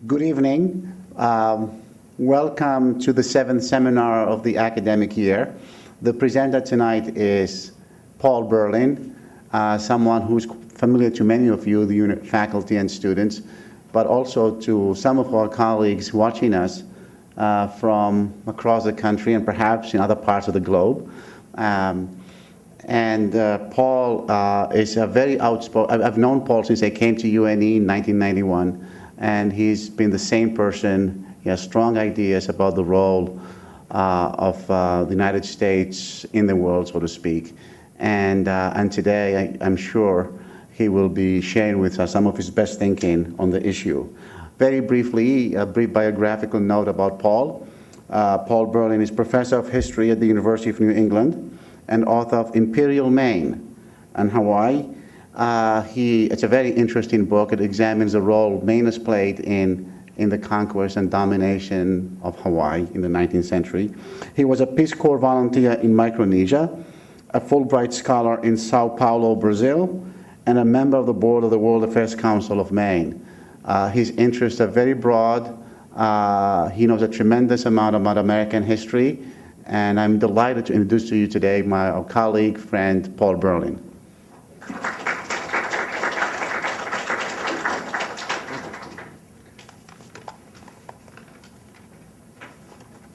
Good evening. Welcome to the 7th seminar of the academic year. The presenter tonight is Paul Burlin, someone who's familiar to many of you, the unit faculty and students, but also to some of our colleagues watching us from across the country and perhaps in other parts of the globe. Paul is a very outspoken, I've known Paul since I came to UNE in 1991, and he's been the same person. He has strong ideas about the role of the United States in the world, so to speak. And today, I'm sure he will be sharing with us some of his best thinking on the issue. Very briefly, a brief biographical note about Paul. Paul Burlin is professor of history at the University of New England and author of Imperial Maine and Hawaii. It's a very interesting book. It examines the role Maine has played in the conquest and domination of Hawaii in the 19th century. He was a Peace Corps volunteer in Micronesia, a Fulbright scholar in Sao Paulo, Brazil, and a member of the board of the World Affairs Council of Maine. His interests are very broad. He knows a tremendous amount about American history, and I'm delighted to introduce to you today my colleague, friend, Paul Burlin.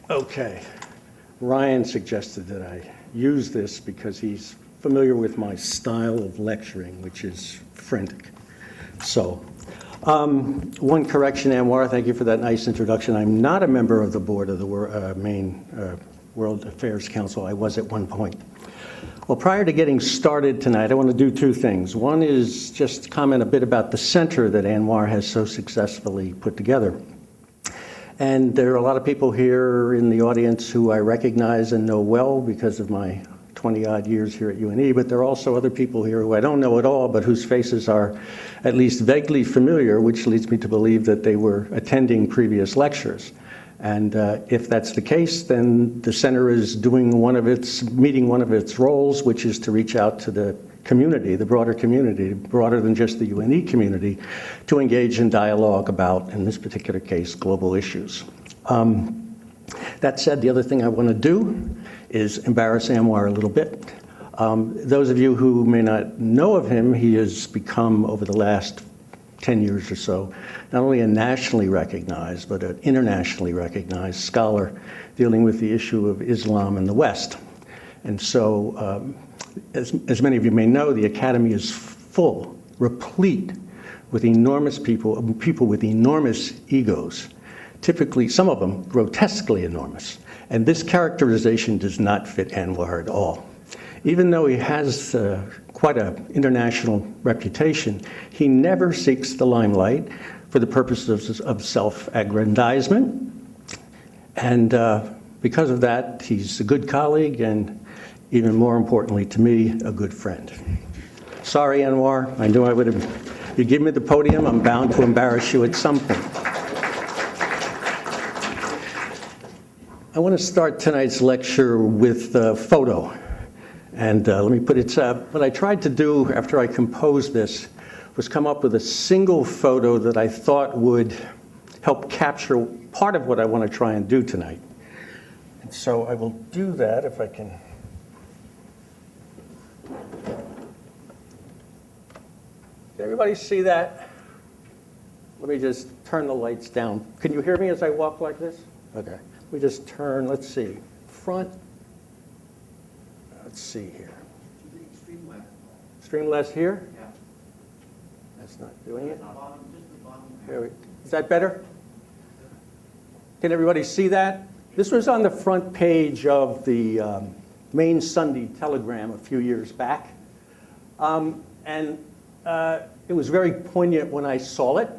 Okay. Ryan suggested that I use this because he's familiar with my style of lecturing, which is frantic. So, one correction, Anouar, thank you for that nice introduction. I'm not a member of the board of the Maine World Affairs Council. I was at one point. Well, prior to getting started tonight, I want to do two things. One is just comment a bit about the center that Anouar has so successfully put together. And there are a lot of people here in the audience who I recognize and know well because of my 20-odd years here at UNE, but there are also other people here who I don't know at all, but whose faces are at least vaguely familiar, which leads me to believe that they were attending previous lectures. And if that's the case, then the center is meeting one of its roles, which is to reach out to the community, the broader community, broader than just the UNE community, to engage in dialogue about, in this particular case, global issues. That said, the other thing I want to do is embarrass Anouar a little bit. Those of you who may not know of him, he has become, over the last 10 years or so, not only a nationally recognized, but an internationally recognized scholar dealing with the issue of Islam in the West. And so, as many of you may know, the Academy is full, replete with enormous people with enormous egos, typically, some of them grotesquely enormous. And this characterization does not fit Anouar at all. Even though he has quite an international reputation, he never seeks the limelight for the purposes of self-aggrandizement. And because of that, he's a good colleague and, even more importantly to me, a good friend. Sorry, Anouar, I knew I would have, you give me the podium, I'm bound to embarrass you at some point. I want to start tonight's lecture with a photo. And let me put it, what I tried to do after I composed this was come up with a single photo that I thought would help capture part of what I want to try and do tonight. And so I will do that if I can. Can everybody see that? Let me just turn the lights down. Can you hear me as I walk like this? Okay. Let me just turn, let's see, front. Let's see here. Extreme left. Extreme left here? Yeah. That's not doing it. Here Is that better? Can everybody see that? This was on the front page of the Maine Sunday Telegram a few years back. It was very poignant when I saw it.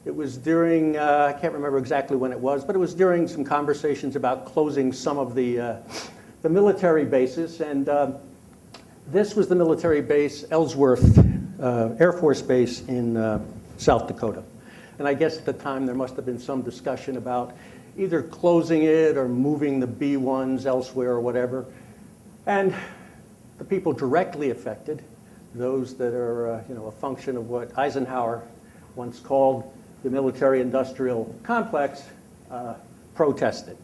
It was during, I can't remember exactly when it was, but it was during some conversations about closing some of the military bases. And this was the military base, Ellsworth Air Force Base in South Dakota. And I guess at the time there must have been some discussion about either closing it or moving the B-1s elsewhere or whatever. And the people directly affected, those that are a function of what Eisenhower once called the military-industrial complex, protested.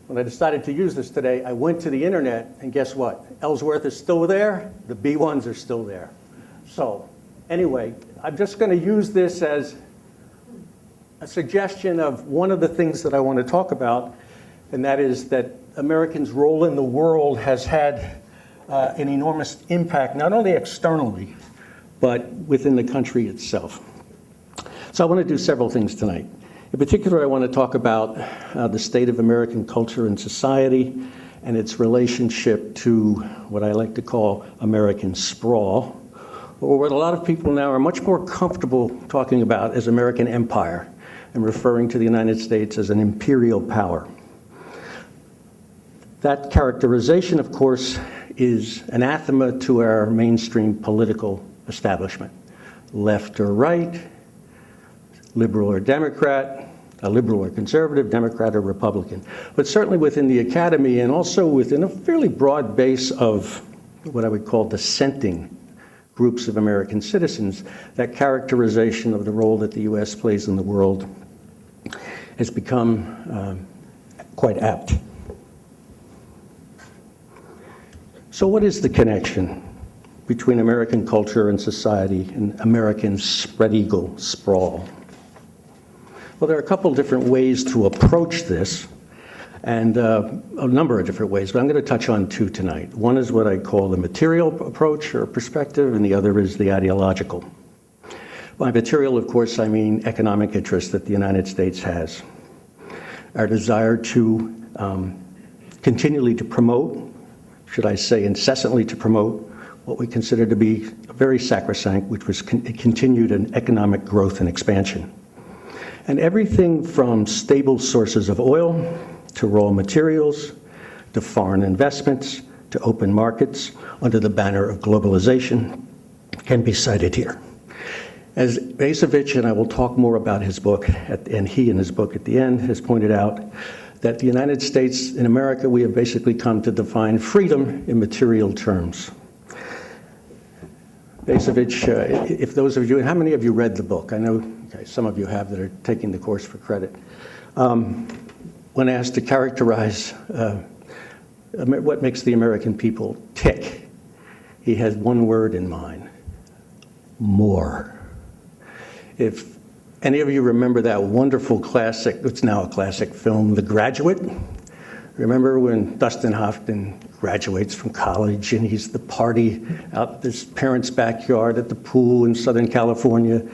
When I decided to use this today, I went to the internet, and guess what? Ellsworth is still there, the B1s are still there. So anyway, I'm just going to use this as a suggestion of one of the things that I want to talk about, and that is that Americans' role in the world has had an enormous impact, not only externally, but within the country itself. So I want to do several things tonight. In particular, I want to talk about the state of American culture and society and its relationship to what I like to call American sprawl, or what a lot of people now are much more comfortable talking about as American empire and referring to the United States as an imperial power. That characterization, of course, is anathema to our mainstream political establishment, left or right, liberal or Democrat, a liberal or conservative, Democrat or Republican. But certainly within the academy and also within a fairly broad base of what I would call dissenting groups of American citizens, that characterization of the role that the U.S. plays in the world has become quite apt. So what is the connection between American culture and society and American spread eagle sprawl? Well, there are a couple different ways to approach this, and a number of different ways, but I'm going to touch on two tonight. One is what I call the material approach or perspective, and the other is the ideological. By material, of course, I mean economic interest that the United States has. Our desire to continually to promote, should I say incessantly to promote, what we consider to be very sacrosanct, which was continued in economic growth and expansion. And everything from stable sources of oil, to raw materials, to foreign investments, to open markets under the banner of globalization can be cited here. As Bacevich, and I will talk more about his book, and he in his book at the end has pointed out, that the United States, in America, we have basically come to define freedom in material terms. Bacevich, if those of you, how many of you read the book? I know okay, some of you have that are taking the course for credit. When asked to characterize what makes the American people tick, he has one word in mind: more. If any of you remember that wonderful classic, it's now a classic film, The Graduate? Remember when Dustin Hoffman graduates from college and he's the party out at his parents' backyard at the pool in Southern California,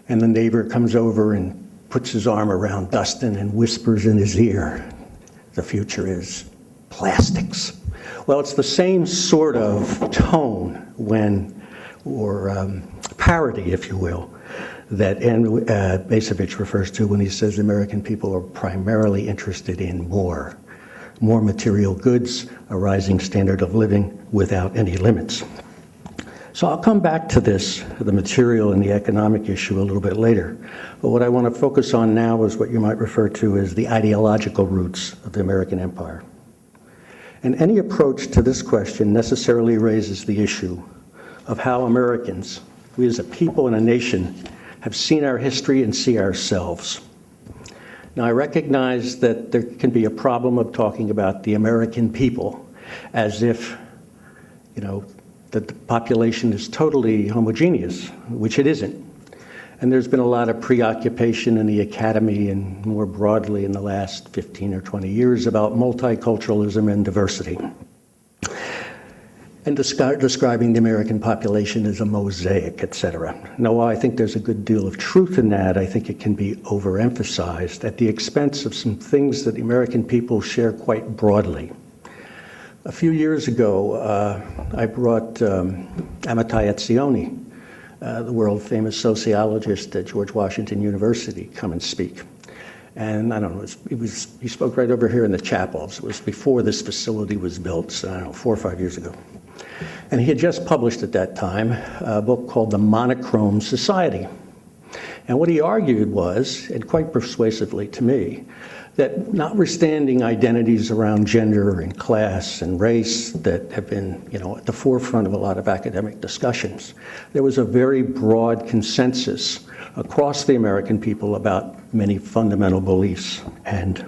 and the neighbor comes over and puts his arm around Dustin and whispers in his ear, the future is plastics. Well, it's the same sort of tone when, or parody, if you will, that Bacevich refers to when he says American people are primarily interested in more material goods, a rising standard of living without any limits. So I'll come back to this, the material and the economic issue a little bit later. But what I want to focus on now is what you might refer to as the ideological roots of the American empire. And any approach to this question necessarily raises the issue of how Americans, we as a people and a nation, have seen our history and see ourselves. Now, I recognize that there can be a problem of talking about the American people as if, that the population is totally homogeneous, which it isn't. And there's been a lot of preoccupation in the academy and more broadly in the last 15 or 20 years about multiculturalism and diversity, and describing the American population as a mosaic, etc. Now, while I think there's a good deal of truth in that, I think it can be overemphasized at the expense of some things that the American people share quite broadly. A few years ago, I brought Amitai Etzioni, the world-famous sociologist at George Washington University, come and speak. And I don't know, he spoke right over here in the chapel. It was before this facility was built, so I don't know, 4 or 5 years ago. And he had just published at that time a book called The Monochrome Society. And what he argued was, and quite persuasively to me, that notwithstanding identities around gender and class and race that have been, at the forefront of a lot of academic discussions, there was a very broad consensus across the American people about many fundamental beliefs and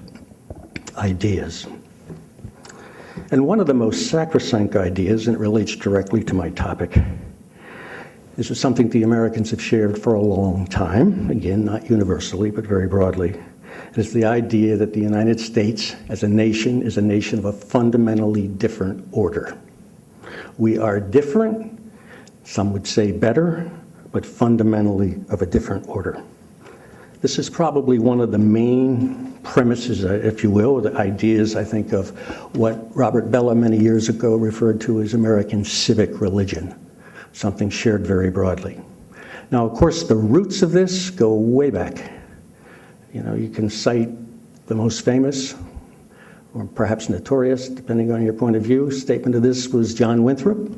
ideas. And one of the most sacrosanct ideas, and it relates directly to my topic, this is something the Americans have shared for a long time, again, not universally, but very broadly. It is the idea that the United States as a nation is a nation of a fundamentally different order. We are different, some would say better, but fundamentally of a different order. This is probably one of the main premises, if you will, the ideas, I think, of what Robert Bellah many years ago referred to as American civic religion, something shared very broadly. Now, of course, the roots of this go way back. You know, you can cite the most famous, or perhaps notorious, depending on your point of view, statement of this was John Winthrop,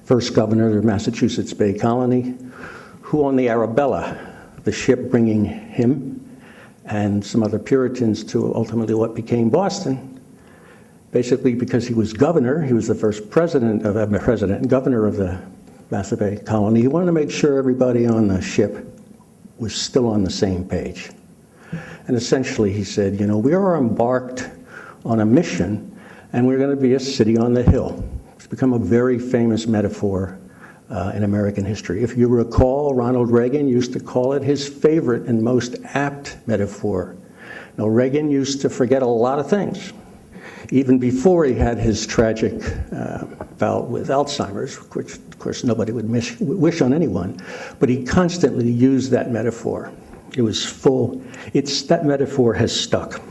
first governor of Massachusetts Bay Colony, who on the Arabella, the ship bringing him and some other Puritans to ultimately what became Boston, basically because he was governor, he was the first governor of the Massachusetts Bay Colony. He wanted to make sure everybody on the ship was still on the same page. And essentially he said, you know, we are embarked on a mission and we're going to be a city on the hill. It's become a very famous metaphor in American history. If you recall, Ronald Reagan used to call it his favorite and most apt metaphor. Now, Reagan used to forget a lot of things, even before he had his tragic bout with Alzheimer's, which, of course, nobody would wish on anyone, but he constantly used that metaphor. It was full. That metaphor has stuck.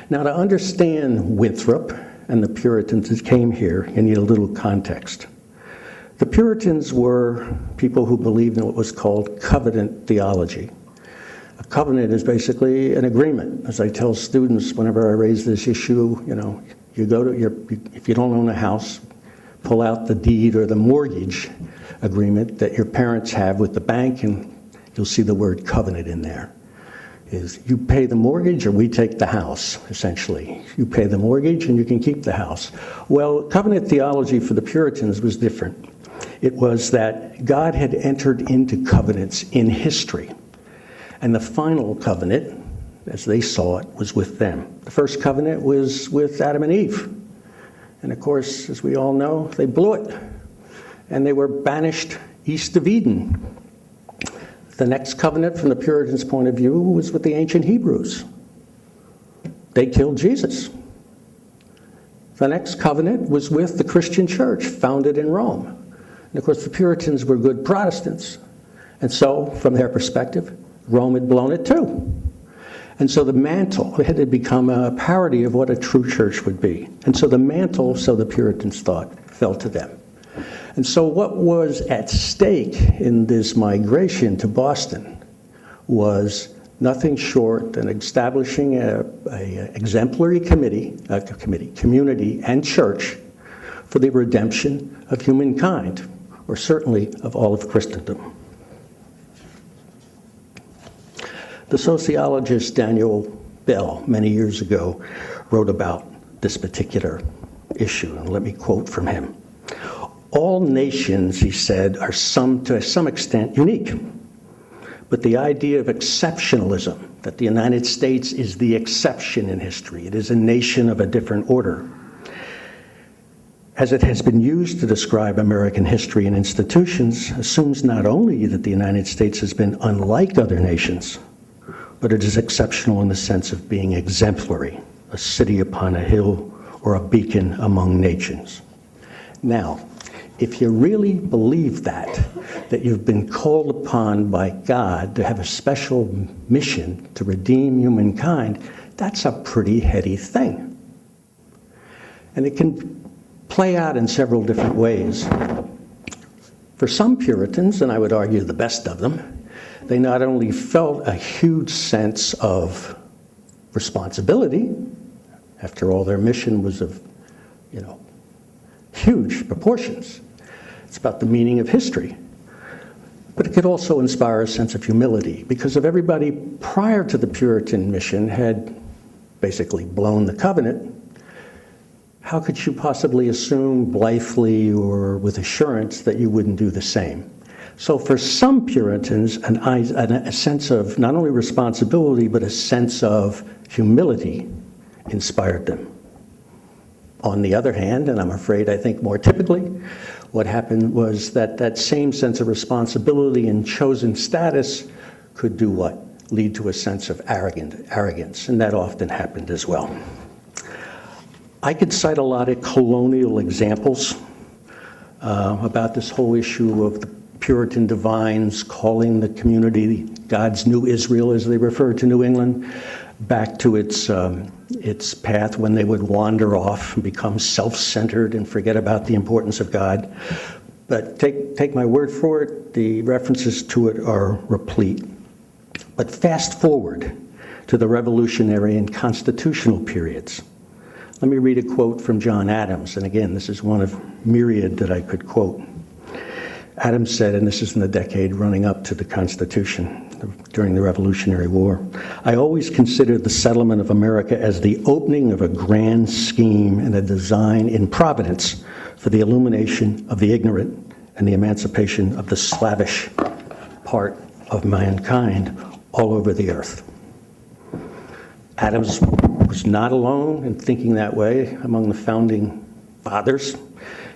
Now, to understand Winthrop and the Puritans that came here, you need a little context. The Puritans were people who believed in what was called covenant theology. A covenant is basically an agreement. As I tell students whenever I raise this issue, you know, you go to if you don't own a house, pull out the deed or the mortgage agreement that your parents have with the bank, and you'll see the word covenant in there. Is you pay the mortgage or we take the house, essentially. You pay the mortgage and you can keep the house. Well, covenant theology for the Puritans was different. It was that God had entered into covenants in history. And the final covenant, as they saw it, was with them. The first covenant was with Adam and Eve. And of course, as we all know, they blew it. And they were banished east of Eden. The next covenant, from the Puritans' point of view, was with the ancient Hebrews. They killed Jesus. The next covenant was with the Christian church, founded in Rome. And of course, the Puritans were good Protestants. And so, from their perspective, Rome had blown it too. And so the mantle had to become a parody of what a true church would be. And so the mantle, so the Puritans thought, fell to them. And so what was at stake in this migration to Boston was nothing short than establishing a exemplary community and church for the redemption of humankind, or certainly of all of Christendom. The sociologist Daniel Bell, many years ago, wrote about this particular issue, and let me quote from him. All nations, he said, are to some extent unique. But the idea of exceptionalism, that the United States is the exception in history, it is a nation of a different order, as it has been used to describe American history and institutions, assumes not only that the United States has been unlike other nations, but it is exceptional in the sense of being exemplary, a city upon a hill or a beacon among nations. Now, if you really believe that you've been called upon by God to have a special mission to redeem humankind, that's a pretty heady thing. And it can play out in several different ways. For some Puritans, and I would argue the best of them, they not only felt a huge sense of responsibility, after all their mission was of, huge proportions. It's about the meaning of history. But it could also inspire a sense of humility, because if everybody prior to the Puritan mission had basically blown the covenant, how could you possibly assume blithely or with assurance that you wouldn't do the same? So for some Puritans, a sense of not only responsibility, but a sense of humility inspired them. On the other hand, and I'm afraid I think more typically, what happened was that that same sense of responsibility and chosen status could do what? Lead to a sense of arrogance, and that often happened as well. I could cite a lot of colonial examples about this whole issue of the Puritan divines calling the community God's new Israel, as they refer to New England, back to its path when they would wander off and become self-centered and forget about the importance of God. But take my word for it, the references to it are replete. But fast forward to the revolutionary and constitutional periods. Let me read a quote from John Adams, and again, this is one of myriad that I could quote. Adams said, and this is in the decade running up to the Constitution during the Revolutionary War, "I always considered the settlement of America as the opening of a grand scheme and a design in Providence for the illumination of the ignorant and the emancipation of the slavish part of mankind all over the earth." Adams was not alone in thinking that way among the founding fathers.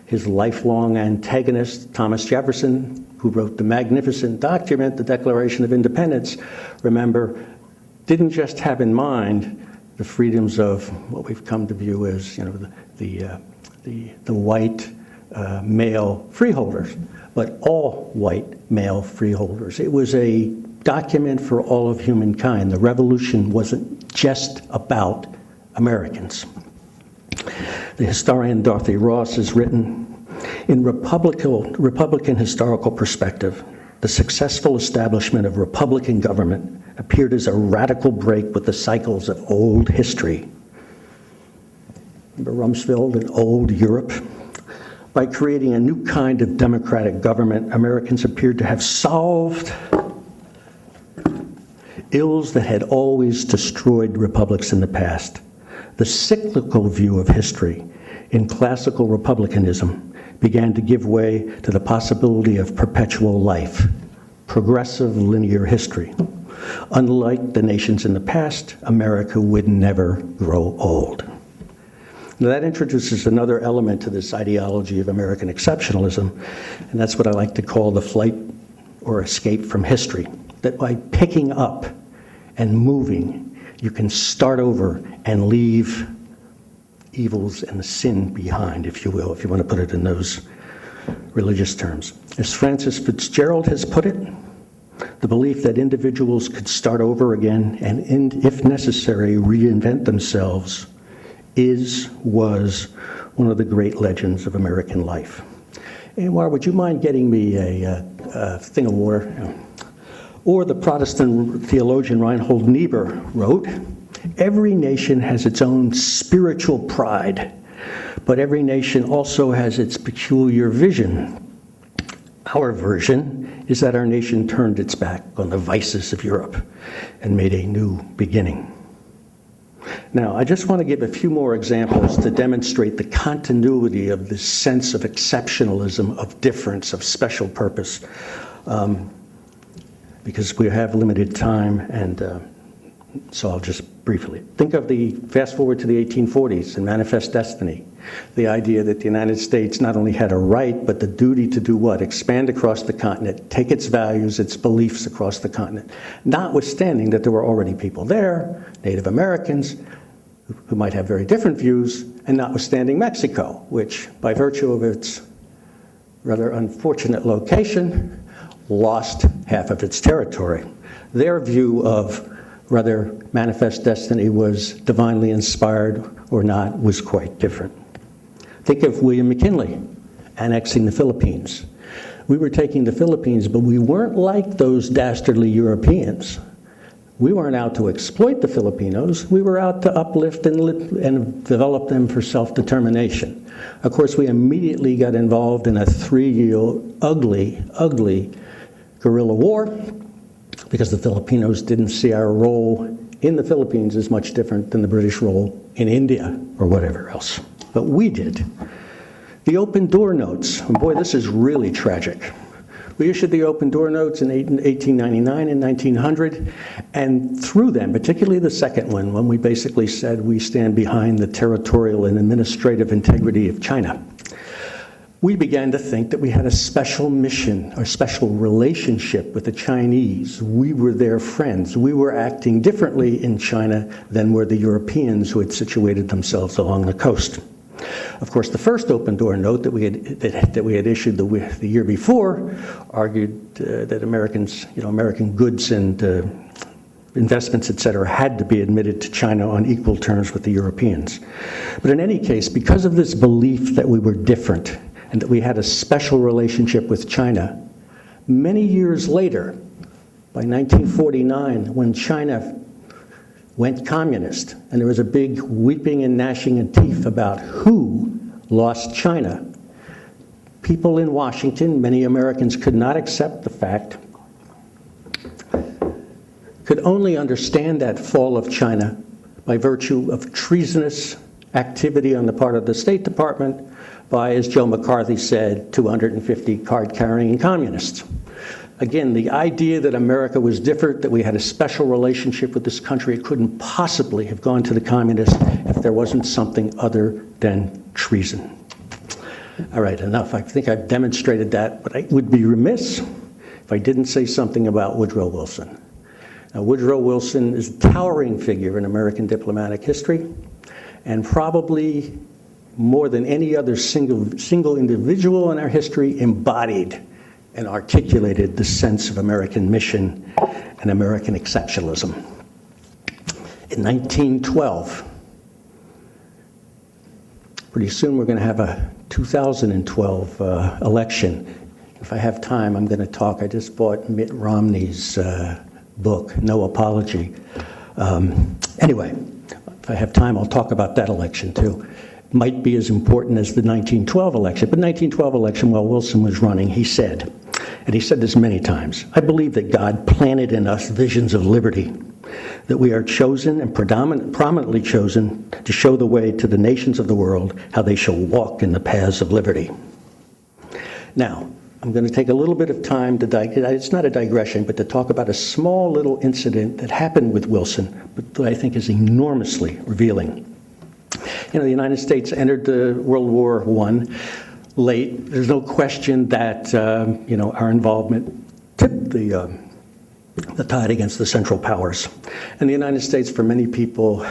His lifelong antagonist, Thomas Jefferson, who wrote the magnificent document, the Declaration of Independence, remember, didn't just have in mind the freedoms of what we've come to view as, the white male freeholders, but all white male freeholders. It was a document for all of humankind. The revolution wasn't just about Americans. The historian Dorothy Ross has written, "In Republican historical perspective, the successful establishment of Republican government appeared as a radical break with the cycles of old history." Remember Rumsfeld and old Europe? By creating a new kind of democratic government, Americans appeared to have solved ills that had always destroyed republics in the past. The cyclical view of history in classical republicanism began to give way to the possibility of perpetual life, progressive linear history. Unlike the nations in the past, America would never grow old. Now that introduces another element to this ideology of American exceptionalism, and that's what I like to call the flight or escape from history. That by picking up and moving, you can start over and leave evils and sin behind, if you will, if you want to put it in those religious terms. As Francis Fitzgerald has put it, the belief that individuals could start over again and, if necessary, reinvent themselves was one of the great legends of American life. Anouar, would you mind getting me a thing of water? Or the Protestant theologian Reinhold Niebuhr wrote, "Every nation has its own spiritual pride, but every nation also has its peculiar vision. Our version is that our nation turned its back on the vices of Europe and made a new beginning." Now, I just want to give a few more examples to demonstrate the continuity of this sense of exceptionalism, of difference, of special purpose. Because we have limited time, and so I'll just briefly. Think of fast forward to the 1840s and Manifest Destiny. The idea that the United States not only had a right, but the duty to do what? Expand across the continent, take its values, its beliefs across the continent. Notwithstanding that there were already people there, Native Americans, who might have very different views, and notwithstanding Mexico, which by virtue of its rather unfortunate location, lost half of its territory. Their view of whether Manifest Destiny was divinely inspired or not was quite different. Think of William McKinley annexing the Philippines. We were taking the Philippines, but we weren't like those dastardly Europeans. We weren't out to exploit the Filipinos. We were out to uplift and develop them for self-determination. Of course, we immediately got involved in a 3-year ugly guerrilla war, because the Filipinos didn't see our role in the Philippines as much different than the British role in India or whatever else. But we did. The open door notes, and boy, this is really tragic, We issued the open door notes in 1899 and 1900, and through them, particularly the second one, when we basically said we stand behind the territorial and administrative integrity of China, we began to think that we had a special mission or special relationship with the Chinese. We were their friends. We were acting differently in China than were the Europeans who had situated themselves along the coast. Of course, the first open door note that we had issued the year before argued that Americans, American goods and investments, et cetera, had to be admitted to China on equal terms with the Europeans. But in any case, because of this belief that we were different and that we had a special relationship with China, many years later, by 1949, when China went communist, and there was a big weeping and gnashing of teeth about who lost China, people in Washington, many Americans, could not accept the fact, could only understand that fall of China by virtue of treasonous activity on the part of the State Department by, as Joe McCarthy said, 250 card-carrying communists. Again, the idea that America was different, that we had a special relationship with this country, it couldn't possibly have gone to the communists if there wasn't something other than treason. All right, enough. I think I've demonstrated that, but I would be remiss if I didn't say something about Woodrow Wilson. Now, Woodrow Wilson is a towering figure in American diplomatic history, and probably more than any other single individual in our history embodied and articulated the sense of American mission and American exceptionalism. In 1912, pretty soon we're going to have a 2012 election. If I have time, I'm going to talk. I just bought Mitt Romney's book, No Apology. Anyway, if I have time, I'll talk about that election too. Might be as important as the 1912 election. But 1912 election, while Wilson was running, he said, and he said this many times, I believe that God planted in us visions of liberty, that we are chosen and prominently chosen to show the way to the nations of the world how they shall walk in the paths of liberty. Now, I'm going to take a little bit of time to, it's not a digression, but to talk about a small little incident that happened with Wilson, but that I think is enormously revealing. The United States entered World War I late. There's no question that, our involvement tipped the tide against the Central Powers. And the United States, for many people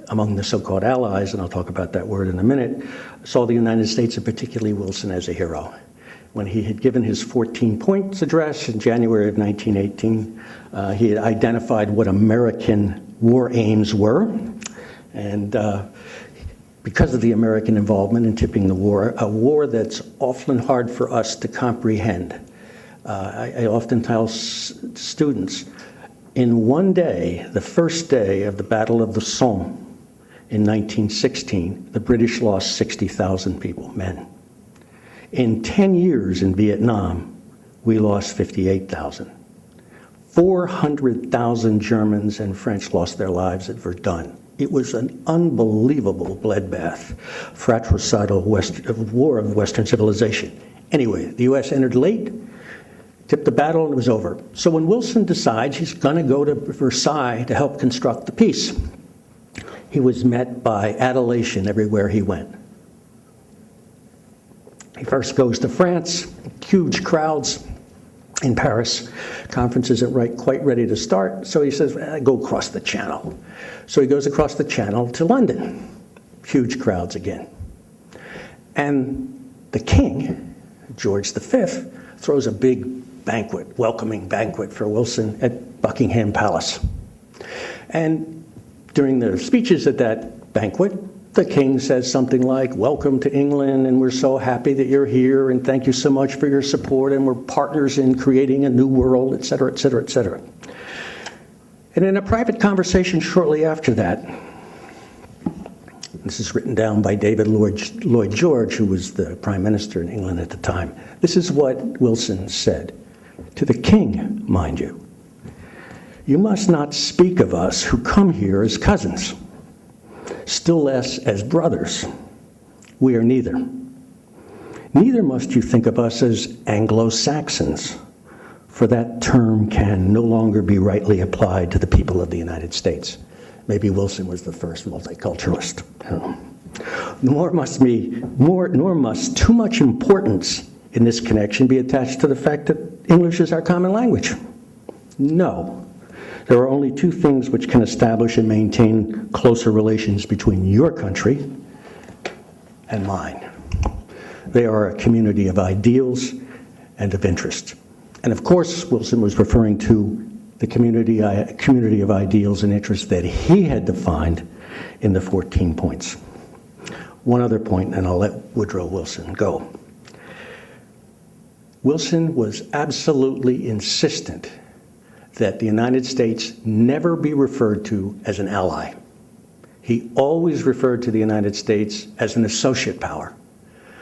among the so-called allies, and I'll talk about that word in a minute, saw the United States, and particularly Wilson, as a hero. When he had given his 14-points address in January of 1918, he had identified what American war aims were. And because of the American involvement in tipping the war, a war that's often hard for us to comprehend. I often tell students, in one day, the first day of the Battle of the Somme in 1916, the British lost 60,000 people, men. In 10 years in Vietnam, we lost 58,000. 400,000 Germans and French lost their lives at Verdun. It was an unbelievable bloodbath, fratricidal war of Western civilization. Anyway, the U.S. entered late, tipped the battle, and it was over. So when Wilson decides he's going to go to Versailles to help construct the peace, he was met by adulation everywhere he went. He first goes to France, huge crowds in Paris. Conference isn't quite ready to start, so he says, go across the channel. So he goes across the channel to London. Huge crowds again. And the king, George V, throws a big banquet, welcoming banquet for Wilson at Buckingham Palace. And during the speeches at that banquet, the king says something like, welcome to England, and we're so happy that you're here, and thank you so much for your support, and we're partners in creating a new world, et cetera, et cetera, et cetera. And in a private conversation shortly after that, this is written down by David Lloyd George, who was the prime minister in England at the time. This is what Wilson said, to the king, mind you. You must not speak of us who come here as cousins, still less as brothers. We are neither. Neither must you think of us as Anglo-Saxons, for that term can no longer be rightly applied to the people of the United States. Maybe Wilson was the first multiculturalist. Nor must too much importance in this connection be attached to the fact that English is our common language. No. There are only two things which can establish and maintain closer relations between your country and mine. They are a community of ideals and of interest. And of course, Wilson was referring to the community of ideals and interests that he had defined in the 14 points. One other point, and I'll let Woodrow Wilson go. Wilson was absolutely insistent that the United States never be referred to as an ally. He always referred to the United States as an associate power.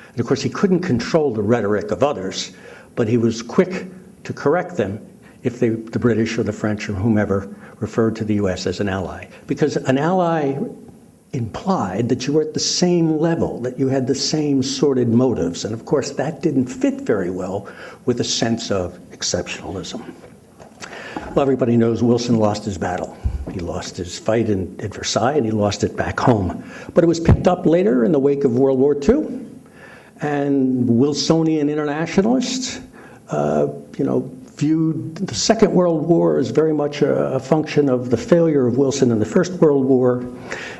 And of course, he couldn't control the rhetoric of others, but he was quick to correct them if the British or the French or whomever referred to the US as an ally. Because an ally implied that you were at the same level, that you had the same sordid motives. And of course, that didn't fit very well with a sense of exceptionalism. Well, everybody knows Wilson lost his battle. He lost his fight in Versailles, and he lost it back home. But it was picked up later in the wake of World War II. And Wilsonian internationalists, viewed the Second World War as very much a function of the failure of Wilson in the First World War,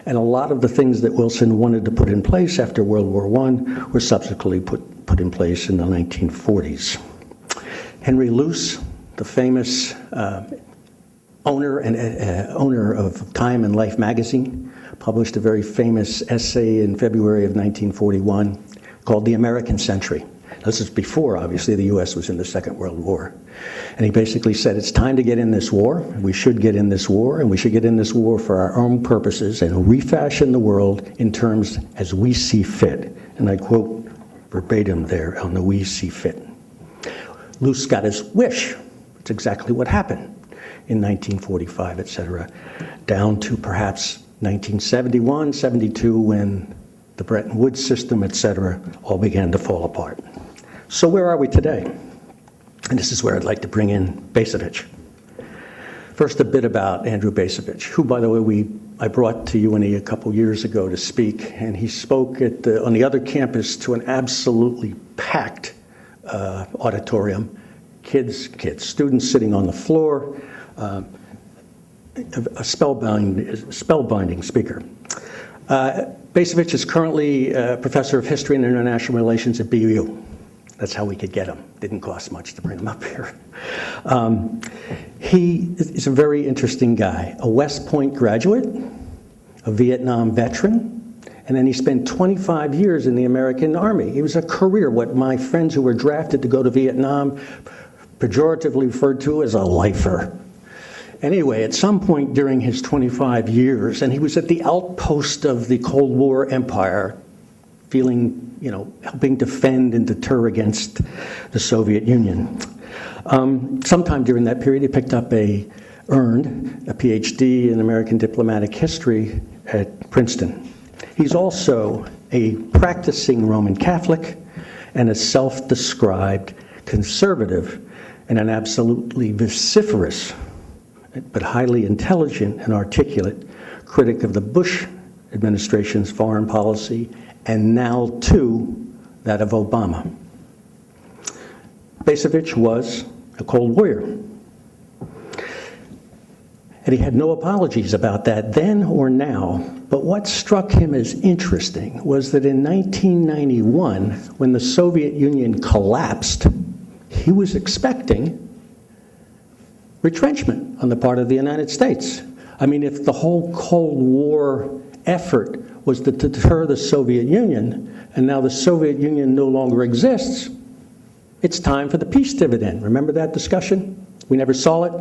and a lot of the things that Wilson wanted to put in place after World War I were subsequently put in place in the 1940s. Henry Luce, the famous owner of Time and Life magazine, published a very famous essay in February of 1941 called The American Century. This is before, obviously, the U.S. was in the Second World War. And he basically said, it's time to get in this war. We should get in this war, and we should get in this war for our own purposes and refashion the world in terms as we see fit. And I quote verbatim there on the we see fit. Luce got his wish. It's exactly what happened in 1945, et cetera, down to perhaps 1971, 72, when the Bretton Woods system, et cetera, all began to fall apart. So where are we today? And this is where I'd like to bring in Bacevich. First, a bit about Andrew Bacevich, who, by the way, I brought to UNE a couple years ago to speak, and he spoke on the other campus to an absolutely packed auditorium. Kids, students sitting on the floor, a spellbinding speaker. Bacevich is currently a professor of history and international relations at BU. That's how we could get him. Didn't cost much to bring him up here. He is a very interesting guy, a West Point graduate, a Vietnam veteran, and then he spent 25 years in the American Army. He was a career, what my friends who were drafted to go to Vietnam pejoratively referred to as a lifer. Anyway, at some point during his 25 years, and he was at the outpost of the Cold War empire, helping defend and deter against the Soviet Union. Sometime during that period, he picked up earned a PhD in American diplomatic history at Princeton. He's also a practicing Roman Catholic and a self-described conservative and an absolutely vociferous but highly intelligent and articulate critic of the Bush administration's foreign policy, and now, too, that of Obama. Bacevich was a Cold Warrior. And he had no apologies about that then or now. But what struck him as interesting was that in 1991, when the Soviet Union collapsed, he was expecting retrenchment on the part of the United States. I mean, if the whole Cold War effort was to deter the Soviet Union, and now the Soviet Union no longer exists, it's time for the peace dividend. Remember that discussion? We never saw it.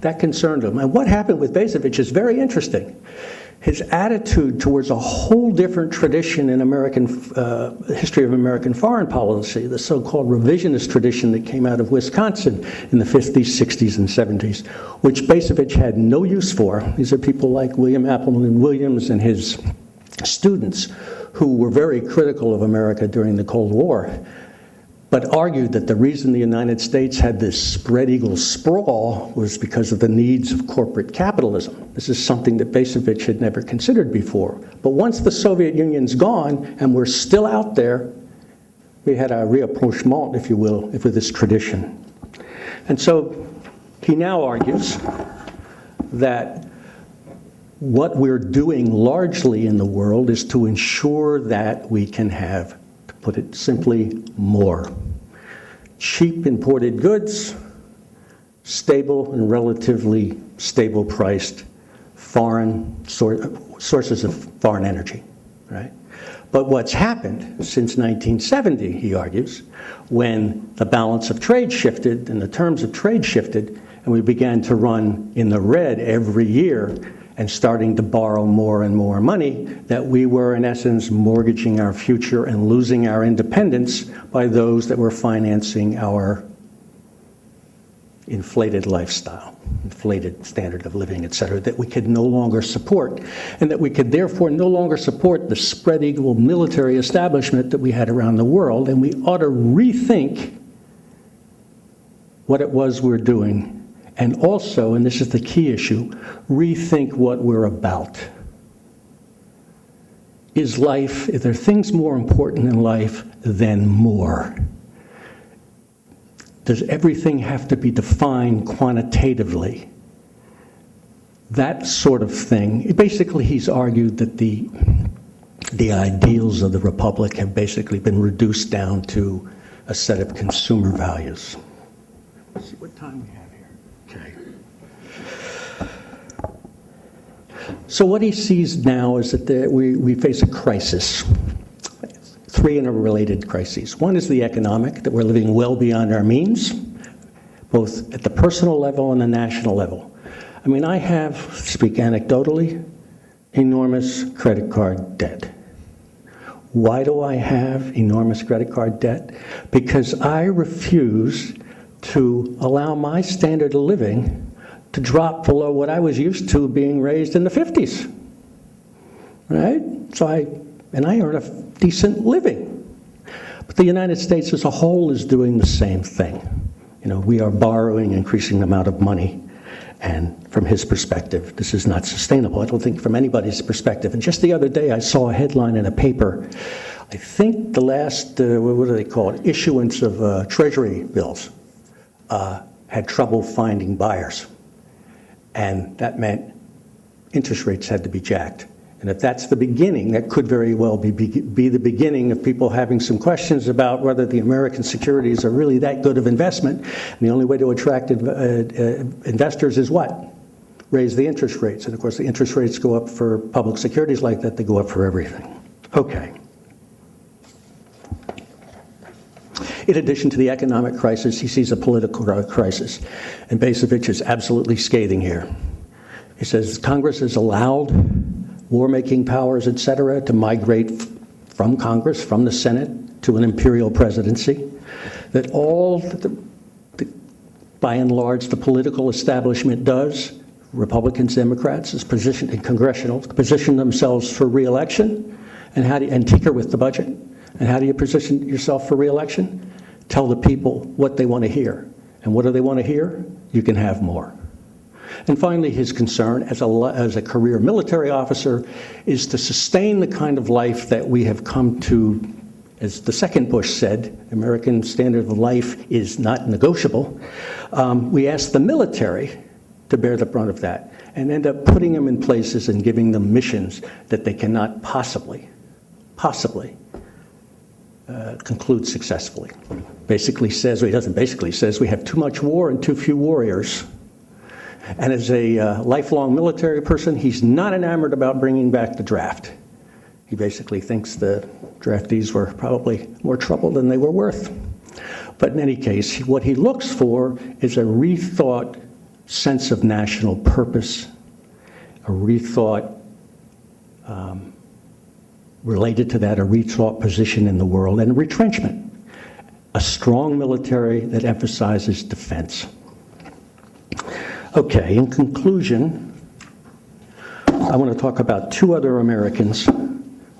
That concerned him. And what happened with Bacevich is very interesting. His attitude towards a whole different tradition in American history of American foreign policy, the so-called revisionist tradition that came out of Wisconsin in the 50s, 60s, and 70s, which Bacevich had no use for. These are people like William Appleman Williams and his students who were very critical of America during the Cold War, but argued that the reason the United States had this spread eagle sprawl was because of the needs of corporate capitalism. This is something that Bacevich had never considered before. But once the Soviet Union's gone and we're still out there, we had a rapprochement, if you will, with this tradition. And so he now argues that what we're doing largely in the world is to ensure that we can have, to put it simply, more. Cheap imported goods, stable and relatively stable priced foreign sources of foreign energy, right? But what's happened since 1970, he argues, when the balance of trade shifted and the terms of trade shifted, and we began to run in the red every year and starting to borrow more and more money, that we were in essence mortgaging our future and losing our independence by those that were financing our inflated lifestyle, inflated standard of living, et cetera, that we could no longer support, and that we could therefore no longer support the spread eagle military establishment that we had around the world, and we ought to rethink what it was we're doing. And also, and this is the key issue, rethink what we're about. Is there things more important in life than more? Does everything have to be defined quantitatively? That sort of thing. Basically, he's argued that the ideals of the Republic have basically been reduced down to a set of consumer values. Let's see what time we have here. Okay. So what he sees now is that we face a crisis. Three interrelated crises. One is the economic, that we're living well beyond our means, both at the personal level and the national level. I mean, I have, speak anecdotally, enormous credit card debt. Why do I have enormous credit card debt? Because I refuse to allow my standard of living to drop below what I was used to being raised in the 50s, right? So I earn a decent living. But the United States as a whole is doing the same thing. You know, we are borrowing increasing amount of money, and from his perspective, this is not sustainable. I don't think from anybody's perspective. And just the other day, I saw a headline in a paper. I think the last, what do they call it, issuance of treasury bills had trouble finding buyers. And that meant interest rates had to be jacked. And if that's the beginning, that could very well be the beginning of people having some questions about whether the American securities are really that good of investment. And the only way to attract investors is what? Raise the interest rates. And of course, the interest rates go up for public securities like that, they go up for everything. Okay. In addition to the economic crisis, he sees a political crisis. And Bacevich is absolutely scathing here. He says Congress has allowed war-making powers, et cetera, to migrate from Congress, from the Senate, to an imperial presidency. That all, by and large, the political establishment does, Republicans, Democrats, is positioned in congressional, position themselves for re-election, and tinker with the budget. And how do you position yourself for re-election? Tell the people what they want to hear. And what do they want to hear? You can have more. And finally, his concern as a career military officer is to sustain the kind of life that we have come to, as the second Bush said, American standard of life is not negotiable. We ask the military to bear the brunt of that and end up putting them in places and giving them missions that they cannot possibly conclude successfully. Basically says, or he doesn't basically, says we have too much war and too few warriors. And as a lifelong military person, he's not enamored about bringing back the draft. He basically thinks the draftees were probably more trouble than they were worth. But in any case, what he looks for is a rethought sense of national purpose, a rethought related to that, a rethought position in the world, and retrenchment. A strong military that emphasizes defense. Okay, in conclusion, I want to talk about two other Americans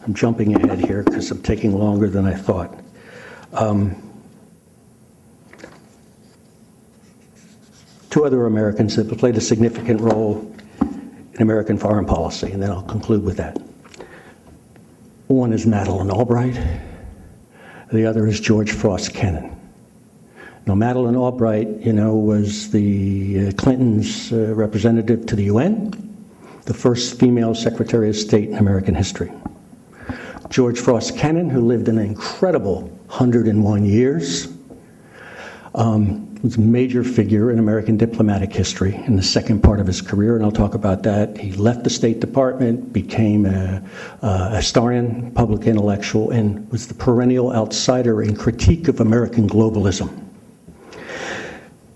I'm jumping ahead here because I'm taking longer than I thought. Two other Americans that played a significant role in American foreign policy, and then I'll conclude with that. One is Madeleine Albright. The other is George Frost Kennan. Now, Madeleine Albright, was the Clinton's representative to the UN, the first female Secretary of State in American history. George Frost Kennan, who lived an incredible 101 years, was a major figure in American diplomatic history in the second part of his career, and I'll talk about that. He left the State Department, became a historian, public intellectual, and was the perennial outsider in critique of American globalism.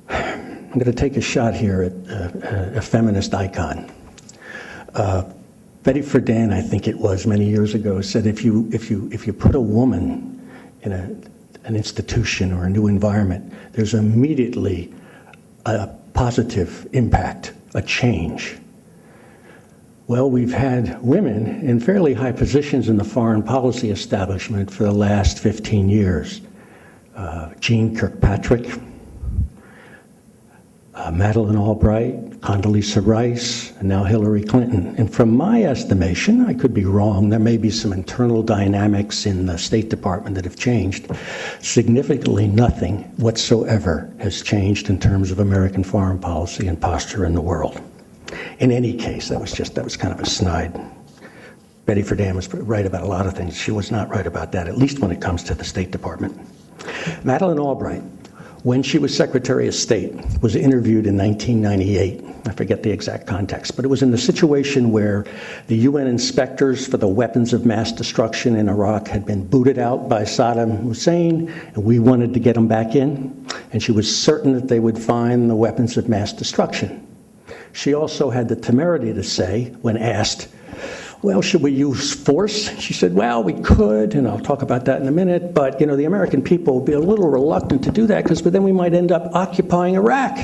I'm going to take a shot here at a feminist icon. Betty Friedan, I think it was many years ago, said if you put a woman in an institution or a new environment, there's immediately a positive impact, a change. Well, we've had women in fairly high positions in the foreign policy establishment for the last 15 years. Jean Kirkpatrick, Madeleine Albright, Condoleezza Rice, and now Hillary Clinton. And from my estimation, I could be wrong, there may be some internal dynamics in the State Department that have changed. Significantly nothing whatsoever has changed in terms of American foreign policy and posture in the world. In any case, that was kind of a snide. Betty Friedan was right about a lot of things. She was not right about that, at least when it comes to the State Department. Madeleine Albright, when she was Secretary of State, was interviewed in 1998. I forget the exact context, but it was in the situation where the UN inspectors for the weapons of mass destruction in Iraq had been booted out by Saddam Hussein, and we wanted to get them back in, and she was certain that they would find the weapons of mass destruction. She also had the temerity to say, when asked, well, should we use force? She said, well, we could, and I'll talk about that in a minute, but the American people will be a little reluctant to do that because then we might end up occupying Iraq.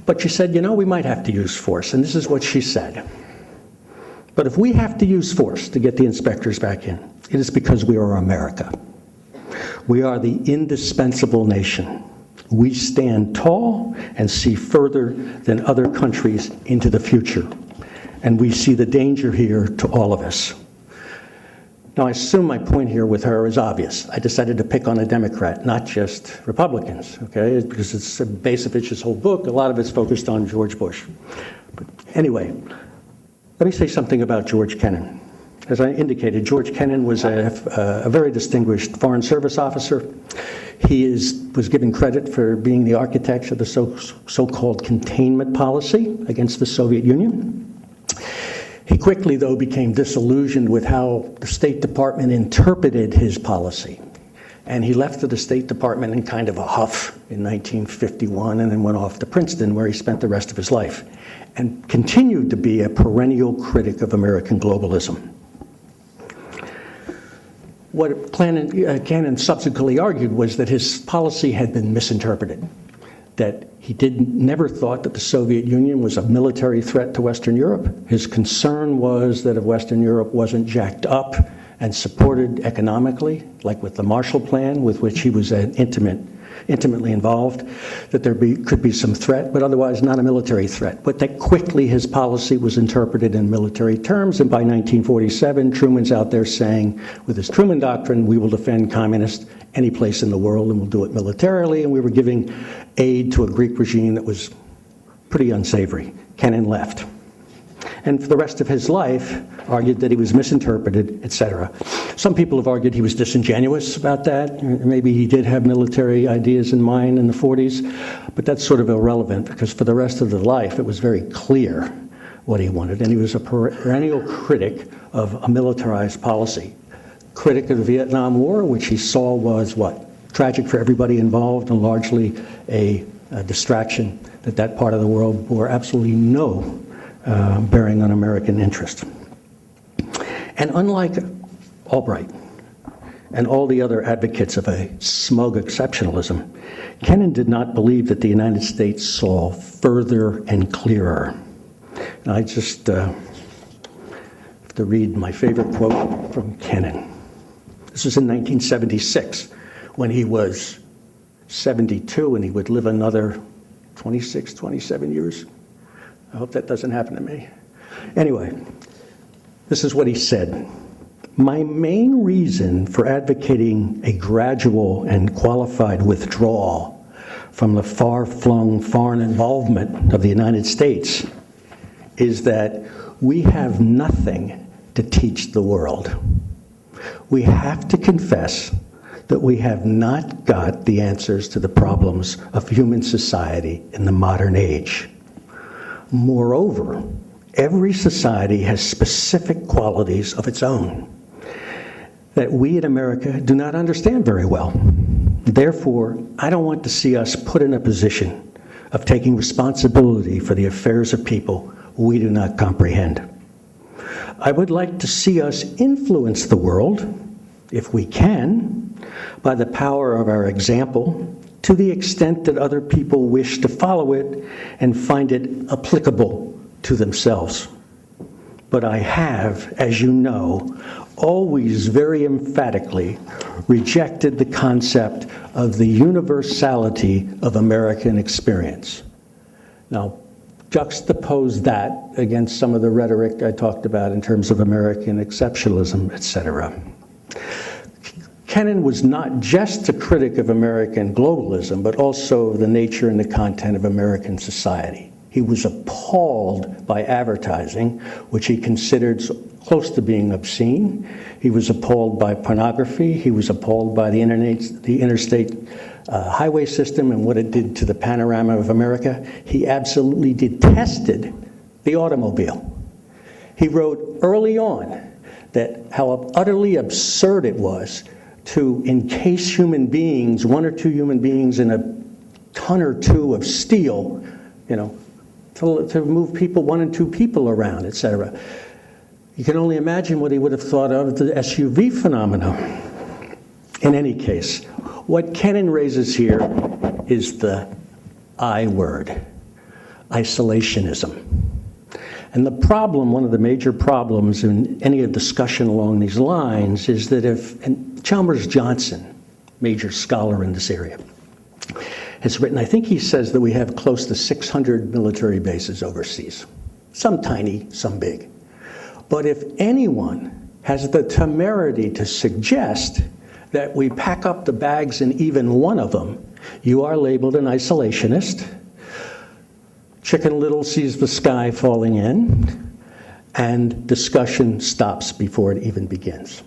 But she said, we might have to use force, and this is what she said. But if we have to use force to get the inspectors back in, it is because we are America. We are the indispensable nation. We stand tall and see further than other countries into the future. And we see the danger here to all of us. Now, I assume my point here with her is obvious. I decided to pick on a Democrat, not just Republicans, okay? Because it's Bacevich's whole book. A lot of it's focused on George Bush. But anyway, let me say something about George Kennan. As I indicated, George Kennan was a very distinguished Foreign Service officer. He was given credit for being the architect of the so-called containment policy against the Soviet Union. He quickly, though, became disillusioned with how the State Department interpreted his policy. And he left the State Department in kind of a huff in 1951 and then went off to Princeton, where he spent the rest of his life, and continued to be a perennial critic of American globalism. What Kennan subsequently argued was that his policy had been misinterpreted, that he never thought that the Soviet Union was a military threat to Western Europe. His concern was that if Western Europe wasn't jacked up and supported economically, like with the Marshall Plan, with which he was intimately involved, that there could be some threat, but otherwise not a military threat. But that quickly his policy was interpreted in military terms, and by 1947, Truman's out there saying, with his Truman Doctrine, we will defend communists any place in the world and we'll do it militarily, and we were giving aid to a Greek regime that was pretty unsavory. Kennan left. And for the rest of his life, argued that he was misinterpreted, etc. Some people have argued he was disingenuous about that. Maybe he did have military ideas in mind in the 40s, but that's sort of irrelevant because for the rest of his life, it was very clear what he wanted. And he was a perennial critic of a militarized policy. Critic of the Vietnam War, which he saw was what? Tragic for everybody involved and largely a distraction, that part of the world bore absolutely no bearing on American interest. And unlike Albright and all the other advocates of a smug exceptionalism, Kennan did not believe that the United States saw further and clearer. And I just, to read my favorite quote from Kennan. This was in 1976, when he was 72 and he would live another 26, 27 years. I hope that doesn't happen to me. Anyway, this is what he said. My main reason for advocating a gradual and qualified withdrawal from the far-flung foreign involvement of the United States is that we have nothing to teach the world. We have to confess that we have not got the answers to the problems of human society in the modern age. Moreover, every society has specific qualities of its own that we in America do not understand very well. Therefore, I don't want to see us put in a position of taking responsibility for the affairs of people we do not comprehend. I would like to see us influence the world, if we can, by the power of our example, to the extent that other people wish to follow it and find it applicable to themselves. But I have, as you know, always very emphatically rejected the concept of the universality of American experience. Now, juxtapose that against some of the rhetoric I talked about in terms of American exceptionalism, etc. Kennan was not just a critic of American globalism, but also of the nature and the content of American society. He was appalled by advertising, which he considered close to being obscene. He was appalled by pornography. He was appalled by the interstate highway system and what it did to the panorama of America. He absolutely detested the automobile. He wrote early on that how utterly absurd it was to encase human beings, one or two human beings, in a ton or two of steel, to move people, one and two people around, etc. You can only imagine what he would have thought of the SUV phenomenon. In any case, what Kennan raises here is the I word, isolationism. And the problem, one of the major problems in any discussion along these lines is that and Chalmers Johnson, major scholar in this area, has written, I think he says that we have close to 600 military bases overseas. Some tiny, some big. But if anyone has the temerity to suggest that we pack up the bags in even one of them, you are labeled an isolationist. Chicken Little sees the sky falling in, and discussion stops before it even begins.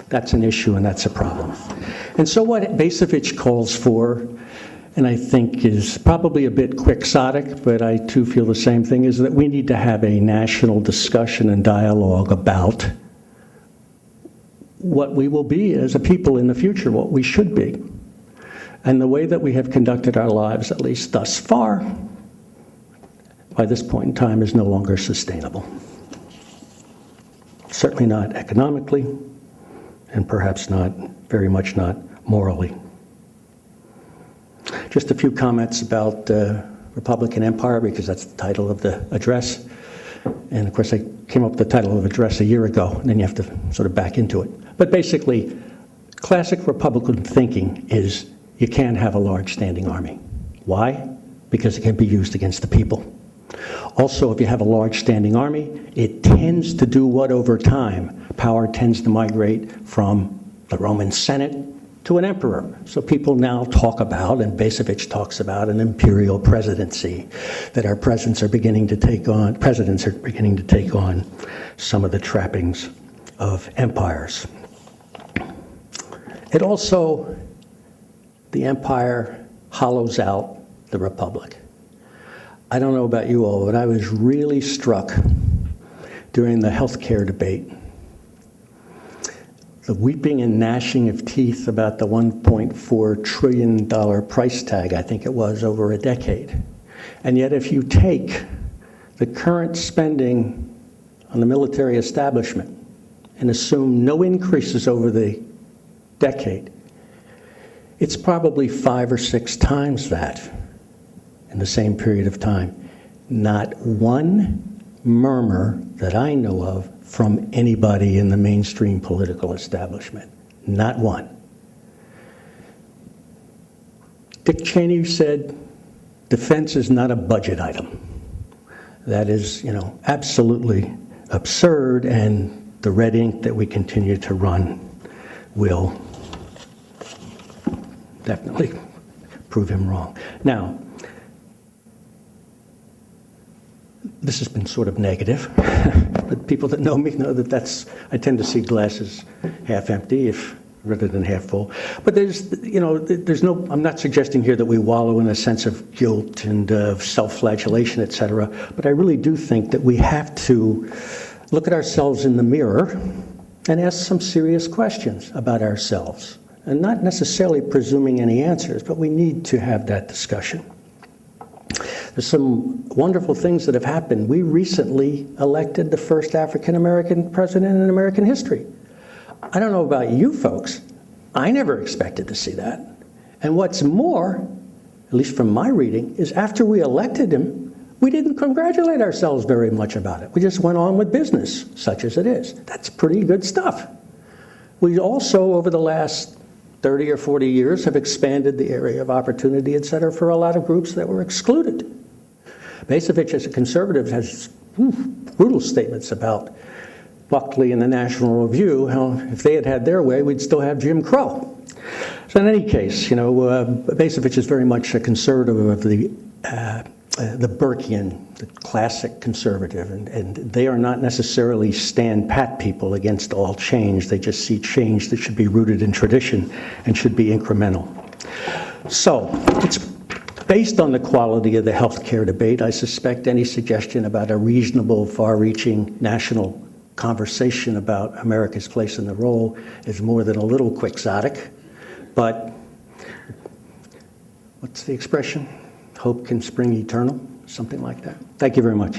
That's an issue and that's a problem. And so what Bacevich calls for, and I think is probably a bit quixotic, but I too feel the same thing, is that we need to have a national discussion and dialogue about what we will be as a people in the future, what we should be. And the way that we have conducted our lives, at least thus far, by this point in time, is no longer sustainable. Certainly not economically, and perhaps not, very much not morally. Just a few comments about Republican Empire, because that's the title of the address. And of course, I came up with the title of the address a year ago, and then you have to sort of back into it. But basically, classic Republican thinking is you can't have a large standing army. Why? Because it can be used against the people. Also, if you have a large standing army, it tends to do what over time? Power tends to migrate from the Roman Senate to an emperor. So people now talk about, and Bacevich talks about, an imperial presidency, that our presidents are beginning to take on some of the trappings of empires. It also, the empire hollows out the republic. I don't know about you all, but I was really struck during the healthcare debate. The weeping and gnashing of teeth about the $1.4 trillion price tag, I think it was, over a decade. And yet if you take the current spending on the military establishment and assume no increases over the decade, it's probably 5 or 6 times that in the same period of time. Not one murmur that I know of from anybody in the mainstream political establishment. Not one. Dick Cheney said, defense is not a budget item. That is, absolutely absurd, and the red ink that we continue to run will definitely prove him wrong. Now, this has been sort of negative, but people that know me know that I tend to see glasses half empty rather than half full. But I'm not suggesting here that we wallow in a sense of guilt and self-flagellation, et cetera, but I really do think that we have to look at ourselves in the mirror and ask some serious questions about ourselves, and not necessarily presuming any answers, but we need to have that discussion. There's some wonderful things that have happened. We recently elected the first African-American president in American history. I don't know about you folks, I never expected to see that. And what's more, at least from my reading, is after we elected him, we didn't congratulate ourselves very much about it. We just went on with business, such as it is. That's pretty good stuff. We also, over the last 30 or 40 years, have expanded the area of opportunity, et cetera, for a lot of groups that were excluded. Bacevich, as a conservative, has brutal statements about Buckley and the National Review, how if they had had their way, we'd still have Jim Crow. So in any case, Bacevich is very much a conservative of the Burkean, the classic conservative, and they are not necessarily stand-pat people against all change. They just see change that should be rooted in tradition and should be incremental. So it's based on the quality of the healthcare debate. I suspect any suggestion about a reasonable, far-reaching national conversation about America's place in the role is more than a little quixotic, but what's the expression? Hope can spring eternal, something like that. Thank you very much.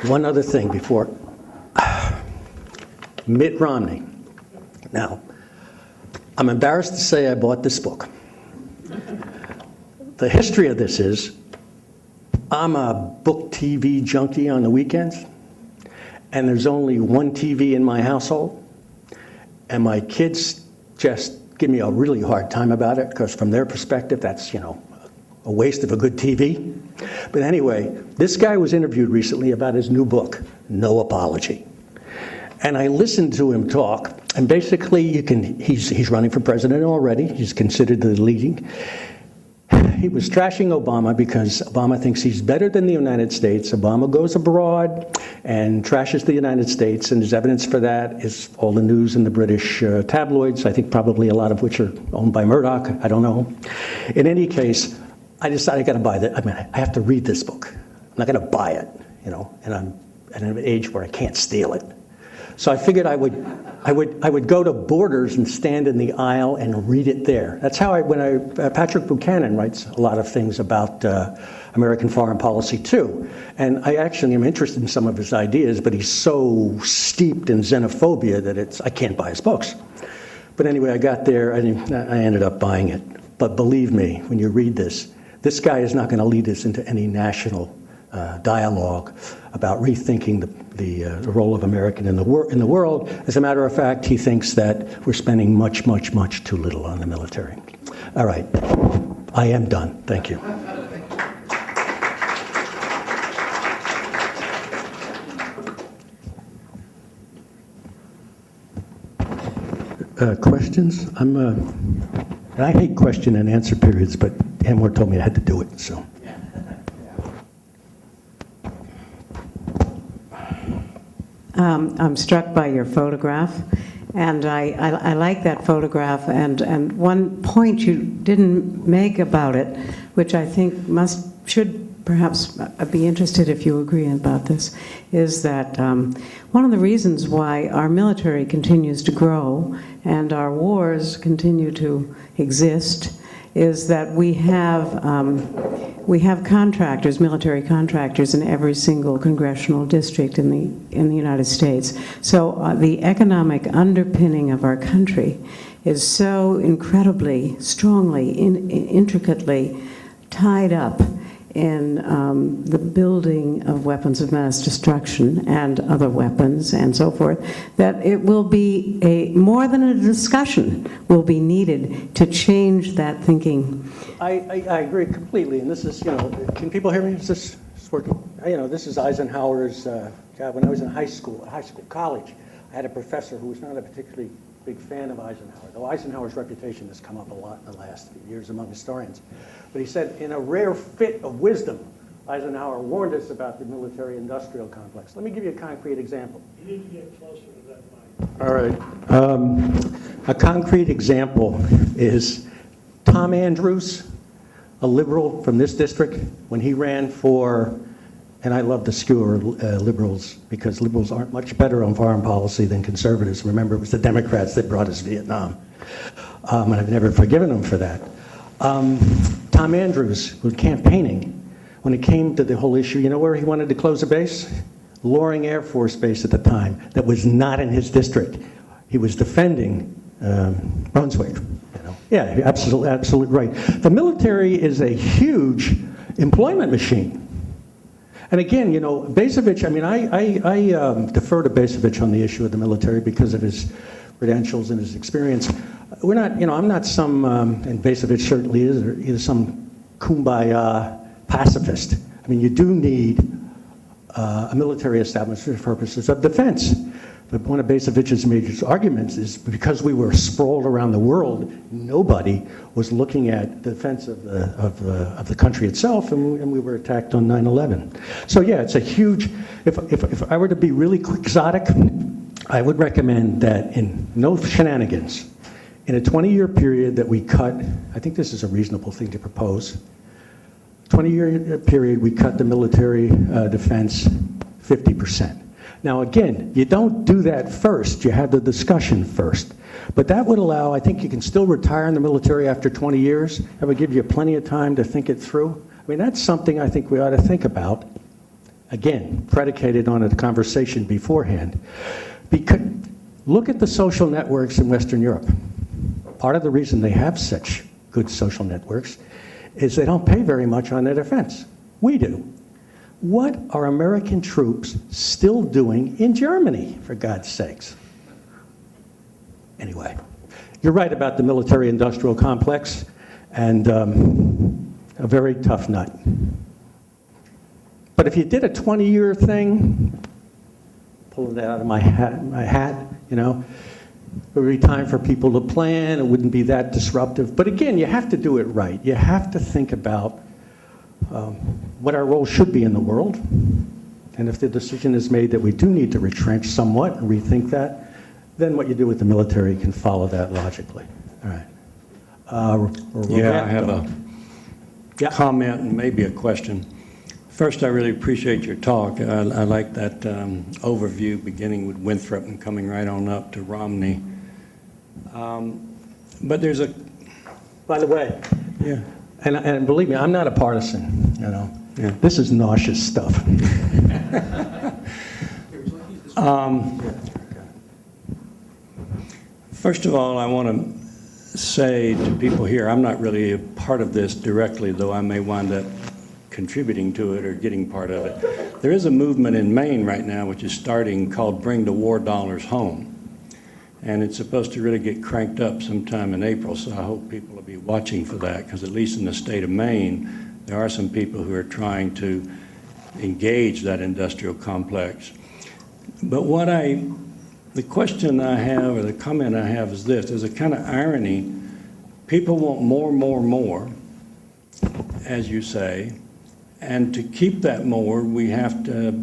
One other thing before Mitt Romney. Now, I'm embarrassed to say I bought this book. The history of this is, I'm a book TV junkie on the weekends, and there's only one TV in my household, and my kids just give me a really hard time about it, because from their perspective, that's, a waste of a good TV. But anyway, this guy was interviewed recently about his new book, No Apology. And I listened to him talk, and basically he's running for president already. He's considered the leading. He was trashing Obama because Obama thinks he's better than the United States. Obama goes abroad and trashes the United States, and his evidence for that is all the news in the British tabloids, I think probably a lot of which are owned by Murdoch, I don't know. In any case, I decided I got to buy that. I have to read this book. I'm not going to buy it, and I'm at an age where I can't steal it. So I figured I would go to Borders and stand in the aisle and read it there. That's how Patrick Buchanan writes a lot of things about American foreign policy too. And I actually am interested in some of his ideas, but he's so steeped in xenophobia that I can't buy his books. But anyway, I got there and I ended up buying it. But believe me, when you read this guy is not going to lead us into any national dialogue about rethinking the role of American in the world. As a matter of fact, he thinks that we're spending much, much, much too little on the military. All right, I am done. Thank you. Questions? I hate question and answer periods, but Anouar told me I had to do it, so. I'm struck by your photograph, and I like that photograph, and one point you didn't make about it, which I think should perhaps be interested if you agree about this, is that one of the reasons why our military continues to grow and our wars continue to exist is that we have contractors, military contractors, in every single congressional district in the United States. So the economic underpinning of our country is so incredibly, strongly, intricately tied up in the building of weapons of mass destruction and other weapons and so forth, that it will be more than a discussion will be needed to change that thinking. I agree completely, and this is, can people hear me? Is this working? This is Eisenhower's, when I was in college, I had a professor who was not a particularly big fan of Eisenhower, though Eisenhower's reputation has come up a lot in the last few years among historians. But he said, in a rare fit of wisdom, Eisenhower warned us about the military-industrial complex. Let me give you a concrete example. You need to get closer to that mic. All right. A concrete example is Tom Andrews, a liberal from this district, when he ran for, and I love to skewer liberals because liberals aren't much better on foreign policy than conservatives. Remember, it was the Democrats that brought us Vietnam. And I've never forgiven them for that. Tom Andrews was campaigning when it came to the whole issue. You know where he wanted to close a base? Loring Air Force Base at the time. That was not in his district. He was defending Brunswick. Yeah, absolutely right. The military is a huge employment machine. And again, Bacevich, I defer to Bacevich on the issue of the military because of his credentials and his experience. We're not, I'm not some, and Bacevich certainly is, or either some kumbaya pacifist. You do need a military establishment for purposes of defense. But one of Bacevich's major arguments is because we were sprawled around the world, nobody was looking at the defense of the country itself, and we were attacked on 9/11. So yeah, it's a huge, if I were to be really quixotic, I would recommend that in no shenanigans, in a 20-year period that we cut, I think this is a reasonable thing to propose, 20-year period we cut the military defense 50%. Now again, you don't do that first, you have the discussion first. But that would allow, I think you can still retire in the military after 20 years. That would give you plenty of time to think it through. That's something I think we ought to think about. Again, predicated on a conversation beforehand. Because look at the social networks in Western Europe. Part of the reason they have such good social networks is they don't pay very much on their defense. We do. What are American troops still doing in Germany, for God's sakes? Anyway, you're right about the military-industrial complex, and a very tough nut. But if you did a 20-year thing, pulling that out of my hat, it would be time for people to plan. It wouldn't be that disruptive. But again, you have to do it right. You have to think about what our role should be in the world. And if the decision is made that we do need to retrench somewhat and rethink that, then what you do with the military can follow that logically. All right. I have a comment and maybe a question. First, I really appreciate your talk. I like that overview, beginning with Winthrop and coming right on up to Romney. But there's a... By the way, Yeah. and believe me, I'm not a partisan, Yeah. This is nauseous stuff. First of all, I want to say to people here, I'm not really a part of this directly, though I may wind up contributing to it or getting part of it. There is a movement in Maine right now which is starting called Bring the War Dollars Home. And it's supposed to really get cranked up sometime in April, so I hope people will be watching for that, because at least in the state of Maine, there are some people who are trying to engage that industrial complex. But the question I have, or the comment I have is this: there's a kind of irony. People want more, as you say, and to keep that more, we have to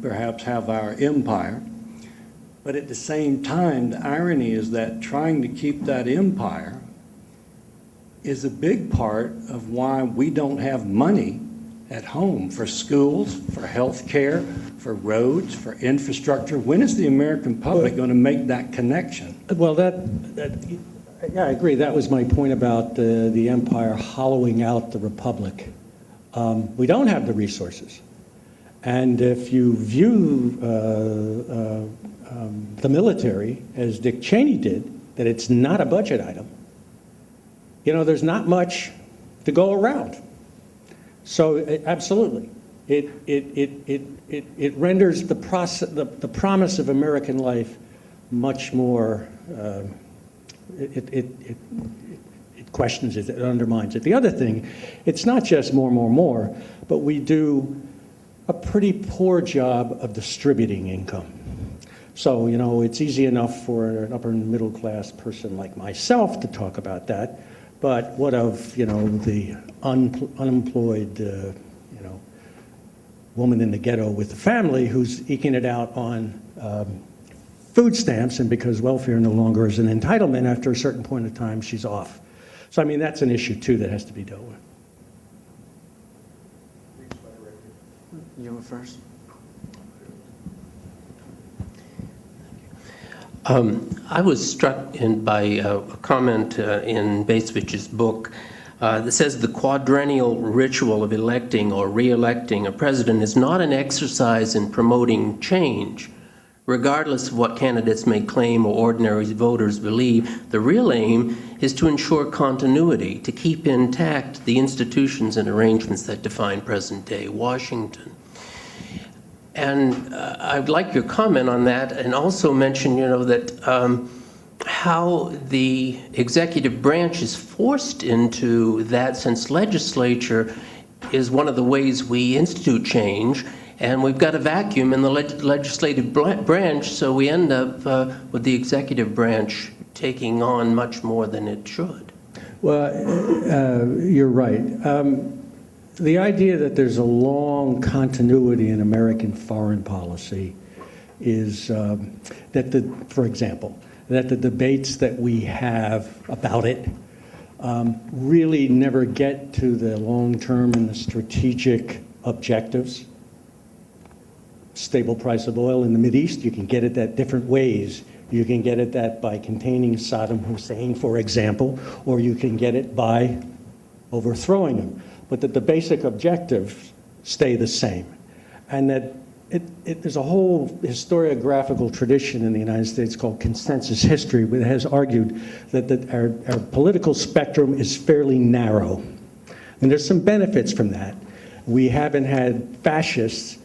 perhaps have our empire. But at the same time, the irony is that trying to keep that empire is a big part of why we don't have money at home for schools, for health care, for roads, for infrastructure. When is the American public going to make that connection? Well, yeah, I agree. That was my point about the empire hollowing out the republic. We don't have the resources. And if you view the military, as Dick Cheney did, that it's not a budget item, there's not much to go around. So absolutely, it renders the process, the promise of American life much more. It questions it, it undermines it. The other thing, it's not just more, but we do a pretty poor job of distributing income. So, you know, it's easy enough for an upper and middle class person like myself to talk about that, but what of, you know, the unemployed, you know, woman in the ghetto with the family who's eking it out on food stamps, and because welfare no longer is an entitlement, after a certain point of time, she's off. So, I mean, that's an issue, too, that has to be dealt with. You were first. I was struck by a comment in Bacevich's book that says the quadrennial ritual of electing or re-electing a president is not an exercise in promoting change. Regardless of what candidates may claim or ordinary voters believe, the real aim is to ensure continuity, to keep intact the institutions and arrangements that define present-day Washington. And I'd like your comment on that, and also mention, you know, that how the executive branch is forced into that, since legislature is one of the ways we institute change, and we've got a vacuum in the legislative branch, so we end up with the executive branch taking on much more than it should. Well, you're right. The idea that there's a long continuity in American foreign policy is that, for example, that the debates that we have about it really never get to the long-term and the strategic objectives. Stable price of oil in the Mideast, you can get it that different ways. You can get it that by containing Saddam Hussein, for example, or you can get it by overthrowing him. But that the basic objectives stay the same. And that there's a whole historiographical tradition in the United States called consensus history, that has argued that our political spectrum is fairly narrow. And there's some benefits from that. We haven't had fascists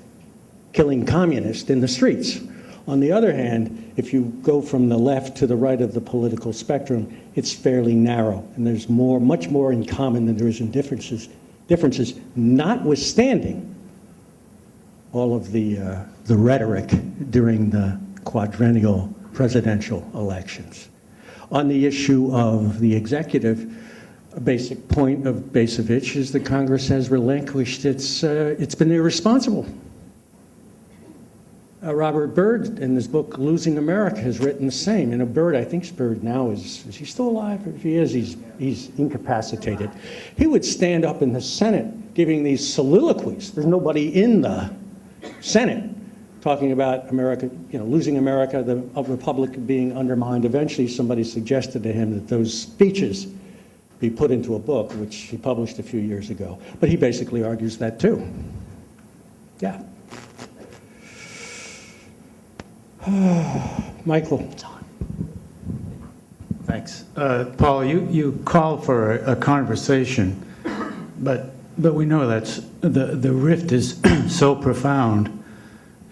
killing communists in the streets. On the other hand, if you go from the left to the right of the political spectrum, it's fairly narrow, and there's much more in common than there is in differences, notwithstanding all of the rhetoric during the quadrennial presidential elections. On the issue of the executive, a basic point of Bacevich is that Congress has relinquished it's been irresponsible. Robert Byrd, in his book, Losing America, has written the same. And Byrd, I think Byrd now is he still alive? If he is, he's incapacitated. He would stand up in the Senate giving these soliloquies. There's nobody in the Senate talking about America, you know, losing America, the republic being undermined. Eventually, somebody suggested to him that those speeches be put into a book, which he published a few years ago. But he basically argues that too. Yeah. Michael. Thanks. Paul, you call for a conversation, but we know that's the rift is so profound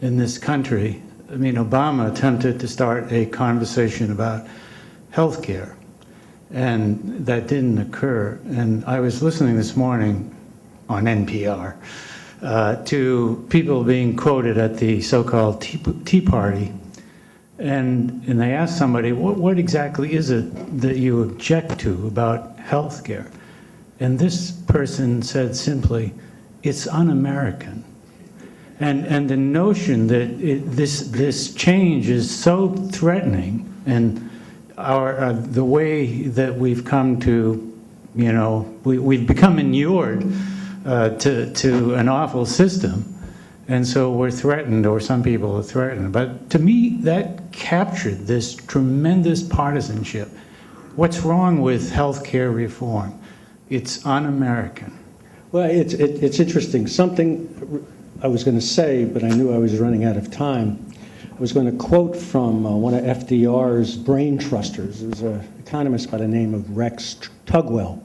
in this country. I mean, Obama attempted to start a conversation about health care, and that didn't occur. And I was listening this morning on NPR to people being quoted at the so-called Tea Party, and they asked somebody, what exactly is it that you object to about health care? And this person said simply, it's un-American. And the notion that this change is so threatening, and the way that we've come to, you know, we've become inured to an awful system, and so we're threatened, or some people are threatened. But to me, that captured this tremendous partisanship. What's wrong with health care reform? It's un-American. Well, it's interesting. Something I was going to say, but I knew I was running out of time. I was going to quote from one of FDR's brain trusters. It was an economist by the name of Rex Tugwell.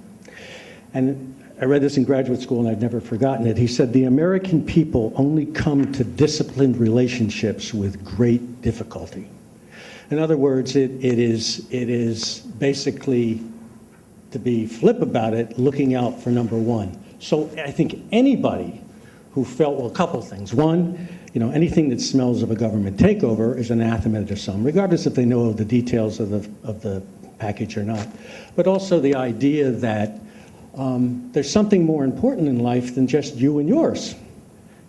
And I read this in graduate school and I've never forgotten it. He said, the American people only come to disciplined relationships with great difficulty. In other words, it is basically, to be flip about it, looking out for number one. So I think anybody who felt, well, a couple things. One, anything that smells of a government takeover is anathema to some, regardless if they know the details of the package or not. But also the idea that there's something more important in life than just you and yours.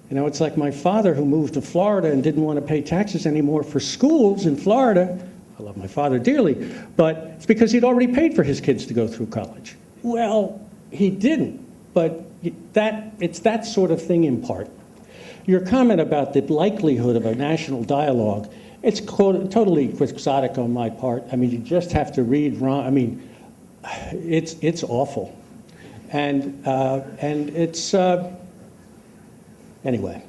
It's like my father who moved to Florida and didn't want to pay taxes anymore for schools in Florida. I love my father dearly, but it's because he'd already paid for his kids to go through college. Well, he didn't, but it's that sort of thing in part. Your comment about the likelihood of a national dialogue, it's totally quixotic on my part. I mean, you just have to read Ron. I mean, it's awful. And it's, anyway.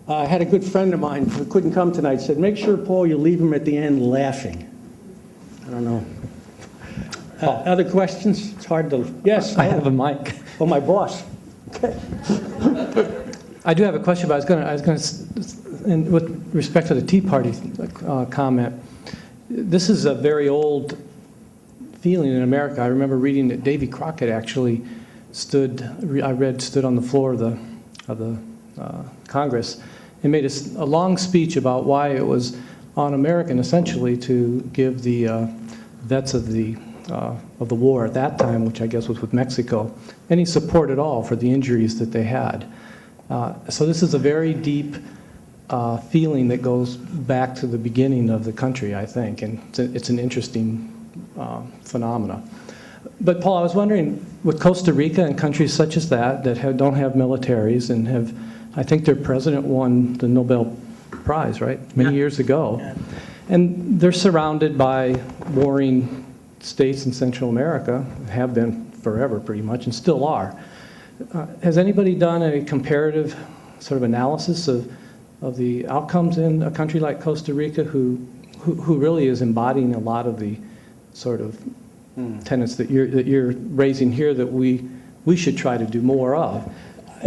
I had a good friend of mine who couldn't come tonight, said, make sure, Paul, you leave him at the end laughing. I don't know. Other questions? It's hard to, yes? I have a mic. Oh, my boss. Okay. I do have a question, but I was going to, and with respect to the Tea Party comment, this is a very old feeling in America. I remember reading that Davy Crockett actually stood on the floor of the Congress and made a long speech about why it was un-American, essentially, to give the vets of the war at that time, which I guess was with Mexico, any support at all for the injuries that they had. So this is a very deep feeling that goes back to the beginning of the country, I think, and it's an interesting phenomena. But Paul, I was wondering, with Costa Rica and countries such as that don't have militaries and have, I think their president won the Nobel Prize, right, many years ago, and they're surrounded by warring states in Central America, have been forever pretty much, and still are. Has anybody done a comparative sort of analysis of the outcomes in a country like Costa Rica, who really is embodying a lot of the sort of tenets that you're raising here that we should try to do more of?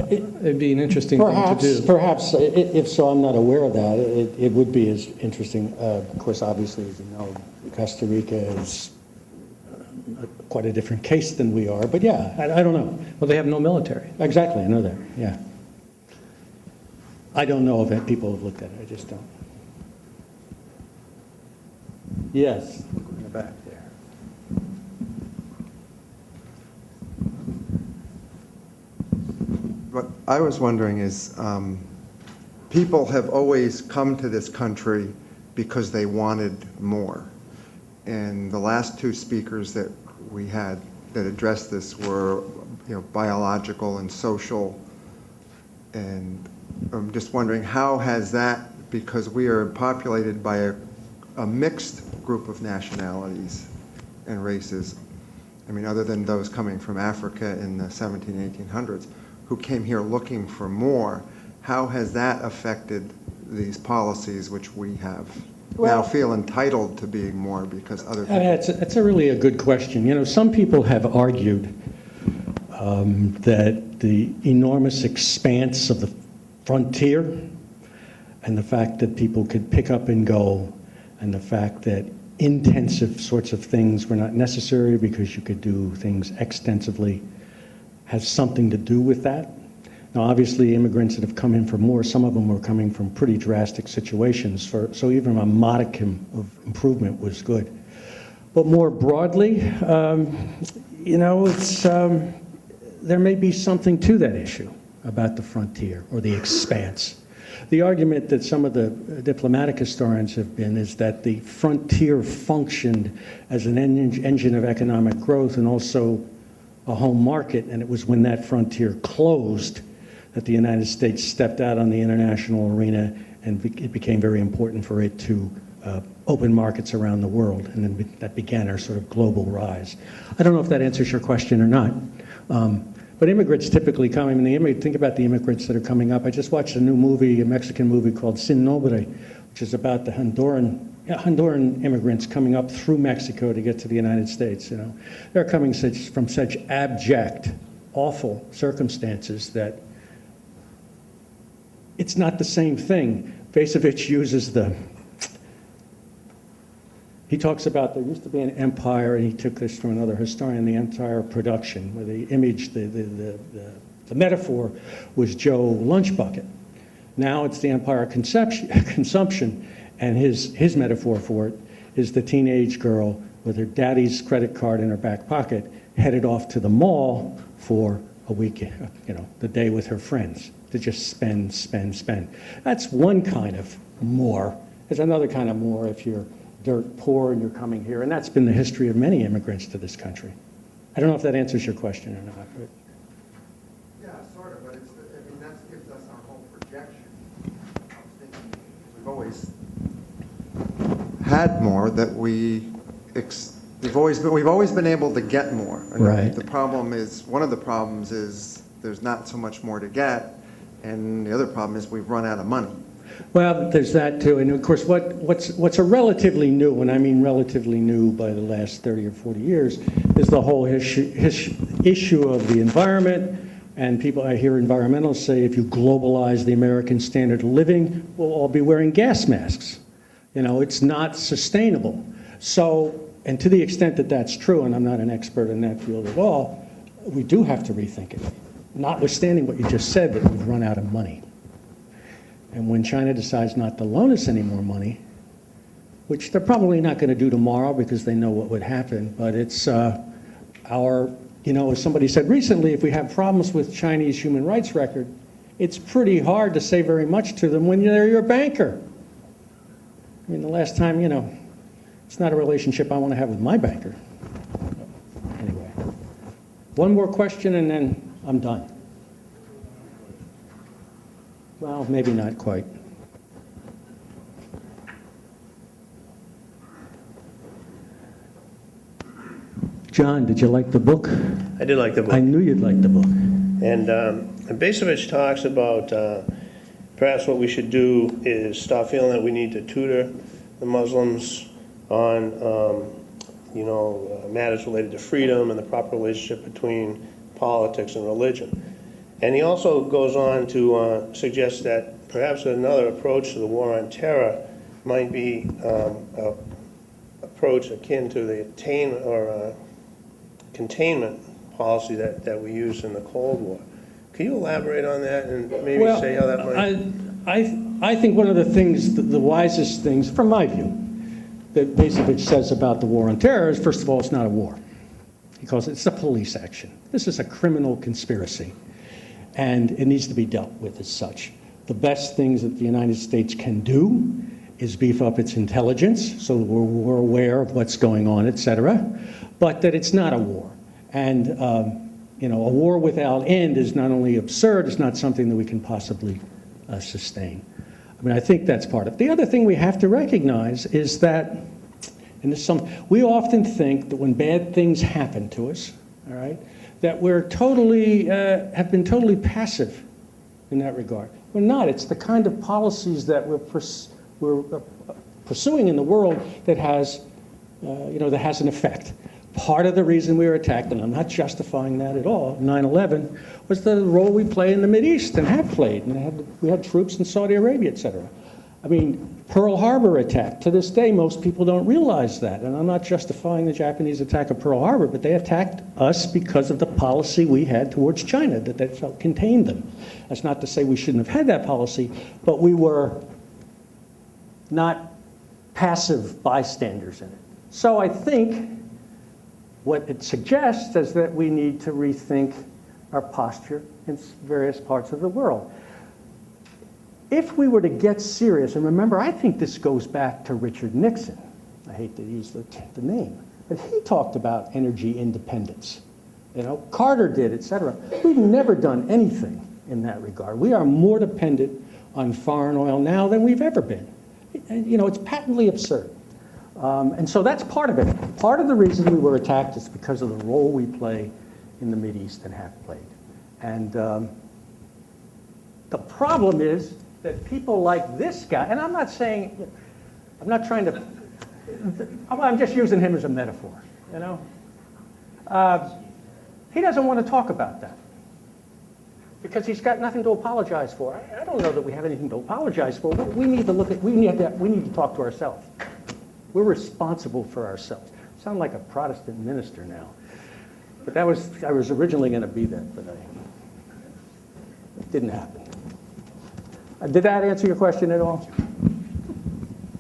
It'd be an interesting thing to do. Perhaps, if so, I'm not aware of that. It would be as interesting. Of course, obviously, as you know, Costa Rica is quite a different case than we are. But yeah, I don't know. Well, they have no military. Exactly, I know that, yeah. I don't know if people have looked at it, I just don't. Yes, in the back there. What I was wondering is, people have always come to this country because they wanted more. And the last two speakers that we had that addressed this were, biological and social. And I'm just wondering, how has that, because we are populated by a mixed group of nationalities and races, I mean, other than those coming from Africa in the 1800s, who came here looking for more, how has that affected these policies which we have now feel entitled to being more because other people... That's really a good question. Some people have argued that the enormous expanse of the frontier and the fact that people could pick up and go and the fact that intensive sorts of things were not necessary because you could do things extensively has something to do with that. Now, obviously, immigrants that have come in for more, some of them were coming from pretty drastic situations, so even a modicum of improvement was good. But more broadly, it's, there may be something to that issue about the frontier or the expanse. The argument that some of the diplomatic historians have been is that the frontier functioned as an engine of economic growth and also a home market, and it was when that frontier closed that the United States stepped out on the international arena, and it became very important for it to open markets around the world, and then that began our sort of global rise. I don't know if that answers your question or not, but immigrants typically come. I mean, think about the immigrants that are coming up. I just watched a new movie, a Mexican movie called Sin Nobre, which is about the Honduran Honduran immigrants coming up through Mexico to get to the United States, you know. They're coming from such abject, awful circumstances that it's not the same thing. Bacevich uses he talks about there used to be an empire, and he took this from another historian, the empire of production, where the image, the metaphor was Joe Lunchbucket. Now it's the empire of consumption, and his metaphor for it is the teenage girl with her daddy's credit card in her back pocket, headed off to the mall for a weekend, you know, the day with her friends, to just spend, spend, spend. That's one kind of more. There's another kind of more if you're dirt poor and you're coming here, and that's been the history of many immigrants to this country. I don't know if that answers your question or not. But. Yeah, sort of, but that gives us our whole projection of thinking. We've always had more that we've always been able to get more. And right. The problem is, one of the problems is there's not so much more to get, and the other problem is we've run out of money. Well, there's that too, and of course, what's a relatively new, and I mean relatively new by the last 30 or 40 years, is the whole issue of the environment. And people, I hear environmentalists say, if you globalize the American standard of living, we'll all be wearing gas masks. You know, it's not sustainable. So, and to the extent that that's true, and I'm not an expert in that field at all, we do have to rethink it, notwithstanding what you just said, that we've run out of money. And when China decides not to loan us any more money, which they're probably not going to do tomorrow because they know what would happen, but it's you know, as somebody said recently, if we have problems with Chinese human rights record, it's pretty hard to say very much to them when they're your banker. I mean, the last time, you know, it's not a relationship I want to have with my banker. Anyway, one more question and then I'm done. Well, maybe not quite. John, did you like the book? I did like the book. I knew you'd like the book. And Bacevich talks about perhaps what we should do is stop feeling that we need to tutor the Muslims on, you know, matters related to freedom and the proper relationship between politics and religion. And he also goes on to suggest that perhaps another approach to the war on terror might be an approach akin to the containment policy that we used in the Cold War. Can you elaborate on that and maybe say how that might... I think one of the things, the wisest things, from my view, that Bacevich says about the war on terror is, first of all, it's not a war. He calls it's a police action. This is a criminal conspiracy, and it needs to be dealt with as such. The best things that the United States can do is beef up its intelligence so that we're aware of what's going on, et cetera, but that it's not a war. And you know, a war without end is not only absurd, it's not something that we can possibly sustain. I mean, I think that's part of it. The other thing we have to recognize is that, and we often think that when bad things happen to us, all right, that we're totally, have been totally passive in that regard. We're not. It's the kind of policies that we're pursuing in the world that has, you know, that has an effect. Part of the reason we were attacked, and I'm not justifying that at all, 9/11, was the role we play in the Mideast and have played. And we had troops in Saudi Arabia, et cetera. I mean, Pearl Harbor attack. To this day, most people don't realize that. And I'm not justifying the Japanese attack of Pearl Harbor, but they attacked us because of the policy we had towards China that felt contained them. That's not to say we shouldn't have had that policy, but we were not passive bystanders in it. So I think what it suggests is that we need to rethink our posture in various parts of the world. If we were to get serious, and remember, I think this goes back to Richard Nixon. I hate to use the name, but he talked about energy independence. You know, Carter did, et cetera. We've never done anything in that regard. We are more dependent on foreign oil now than we've ever been. You know, it's patently absurd. And so that's part of it. Part of the reason we were attacked is because of the role we play in the Mideast and have played. And the problem is that people like this guy, and I'm not saying, I'm not trying to, I'm just using him as a metaphor, you know? He doesn't want to talk about that because he's got nothing to apologize for. I don't know that we have anything to apologize for. We need to look at, we need to talk to ourselves. We're responsible for ourselves. I sound like a Protestant minister now. But I was originally going to be that, but it didn't happen. Did that answer your question at all?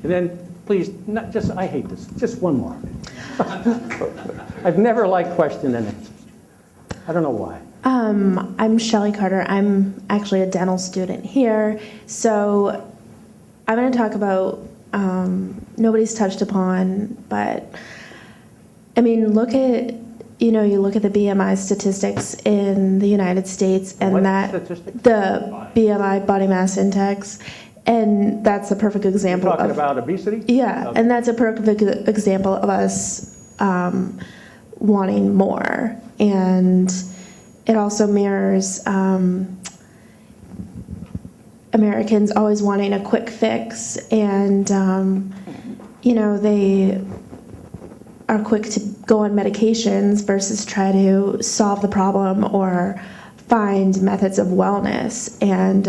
And then, please, not just, I hate this, just one more. I've never liked question and answers. I don't know why. I'm Shelley Carter. I'm actually a dental student here. So I'm going to talk about, nobody's touched upon, but I mean, look at, you know, you look at the BMI statistics in the United States and What that, statistics? the BMI, body mass index, and that's a perfect example Talking of, about obesity? yeah, Okay. and that's a perfect example of us wanting more. And it also mirrors Americans always wanting a quick fix, and you know, they are quick to go on medications versus try to solve the problem or find methods of wellness. And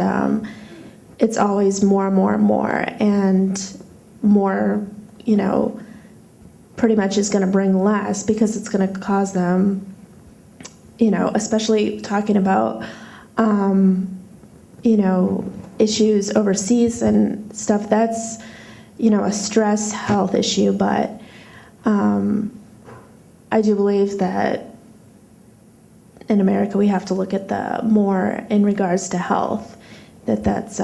it's always more and more and more, and more, you know, pretty much is going to bring less because it's going to cause them, you know, especially talking about, you know, issues overseas and stuff, that's, you know, a stress health issue. But I do believe that in America we have to look at the more in regards to health, that's,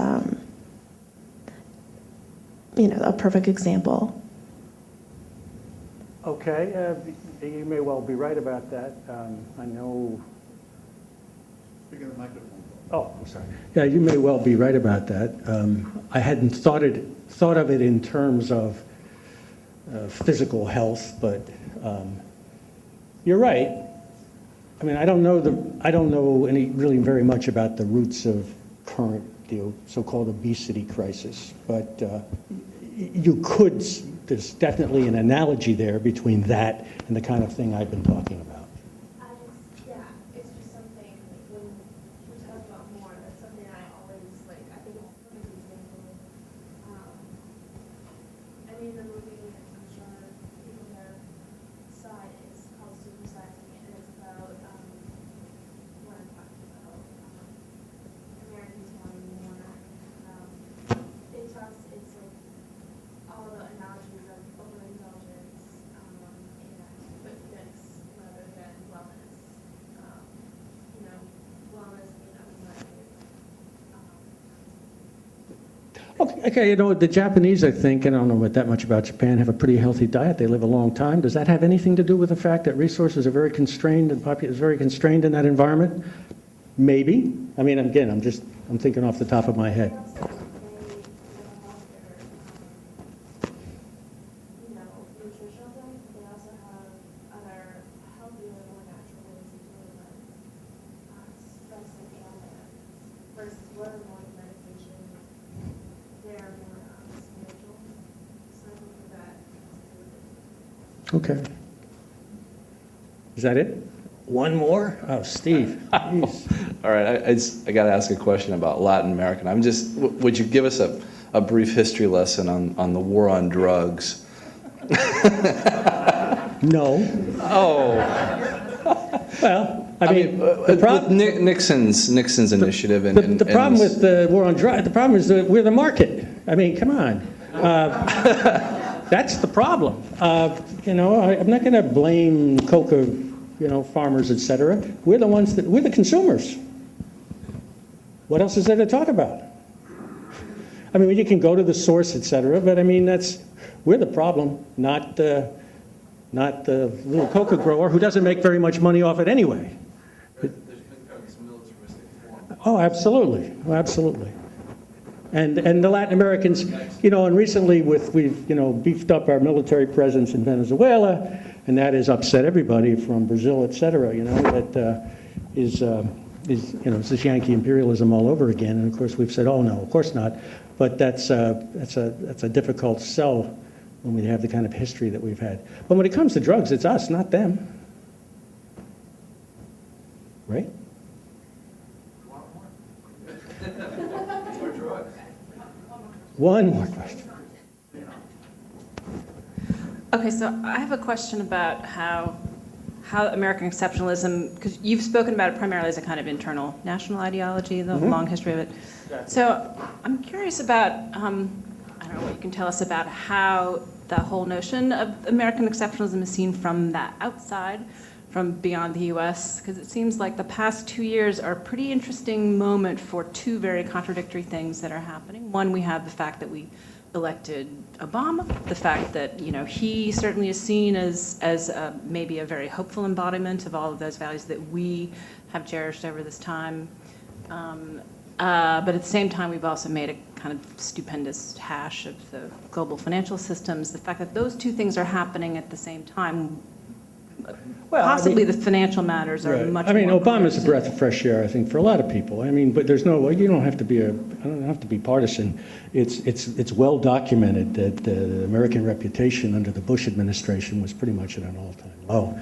you know, a perfect example. Okay, you may well be right about that. I know. Speaking of the microphone. Oh, I'm sorry. Yeah, you may well be right about that. I hadn't thought of it in terms of physical health, but you're right. I mean, I don't know any really very much about the roots of current so-called obesity crisis, but you could. There's definitely an analogy there between that and the kind of thing I've been talking about. Yeah, it's just something when we talk about more, that's something I always like. I think it's a perfect example. I mean, the movie, I'm sure people here saw it, it's called Supersizing, and it's about what I'm talking about. Americans wanting more. It's like all the analogies of overindulgence and quick fix rather than wellness. You know, wellness being unlimited. Okay, you know, the Japanese, I think, and I don't know that much about Japan, have a pretty healthy diet. They live a long time. Does that have anything to do with the fact that resources are very constrained and population is very constrained in that environment? Maybe. I mean, again, I'm thinking off the top of my head. Okay. Is that it? One more? Oh, Steve. All right, I got to ask a question about Latin America. Would you give us a brief history lesson on the war on drugs? No. Oh. Well, I mean the problem, Nixon's initiative and the problem with the war on drugs, the problem is that we're the market. I mean, come on. That's the problem. You know, I'm not going to blame coca, you know, farmers, et cetera. We're the consumers. What else is there to talk about? I mean, you can go to the source, et cetera, but I mean, we're the problem, not the little coca grower who doesn't make very much money off it anyway. Oh, absolutely. Oh, absolutely. And the Latin Americans, you know, and recently we've, you know, beefed up our military presence in Venezuela, and that has upset everybody from Brazil, et cetera, you know, that is is, you know, it's this Yankee imperialism all over again. And of course, we've said, oh no, of course not. But that's a difficult sell when we have the kind of history that we've had. But when it comes to drugs, it's us, not them. Right? One more question. Okay, so I have a question about how American exceptionalism, because you've spoken about it primarily as a kind of internal national ideology, the long history of it. So I'm curious about, I don't know what you can tell us about how the whole notion of American exceptionalism is seen from that outside, from beyond the US, because it seems like the past 2 years are a pretty interesting moment for two very contradictory things that are happening. One, we have the fact that we elected Obama, the fact that, you know, he certainly is seen as maybe a very hopeful embodiment of all of those values that we have cherished over this time. But at the same time, we've also made a kind of stupendous hash of the global financial systems. The fact that those two things are happening at the same time, well, possibly the financial matters are much more. Obama's a breath of fresh air, I think, for a lot of people. I mean, but there's no, you don't have to be partisan. It's well documented that the American reputation under the Bush administration was pretty much at an all-time low.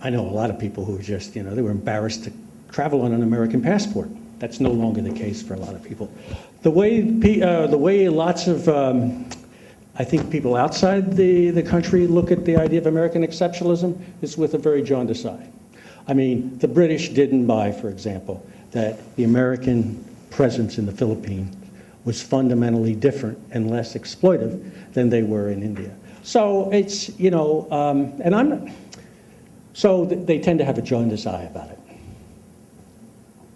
I know a lot of people who were just, you know, they were embarrassed to travel on an American passport. That's no longer the case for a lot of people. The way lots of I think people outside the country look at the idea of American exceptionalism is with a very jaundiced eye. I mean, the British didn't buy, for example, that the American presence in the Philippines was fundamentally different and less exploitive than they were in India. So it's, you know, so they tend to have a jaundiced eye about it.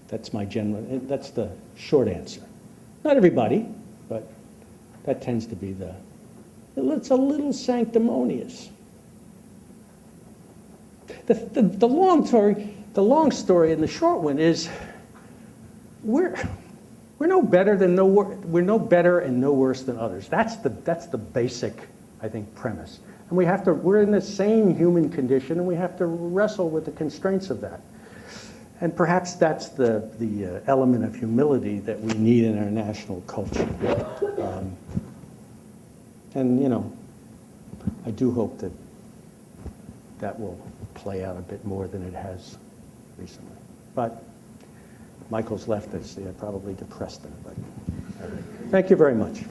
That's my that's the short answer. Not everybody, but that tends to be it's a little sanctimonious. The long story and the short one is we're no better we're no better and no worse than others. That's the basic, I think, premise. And we're in the same human condition, and we have to wrestle with the constraints of that. And perhaps that's the element of humility that we need in our national culture. And, you know, I do hope that will play out a bit more than it has recently. But Michael's left us, probably depressed them. But thank you very much.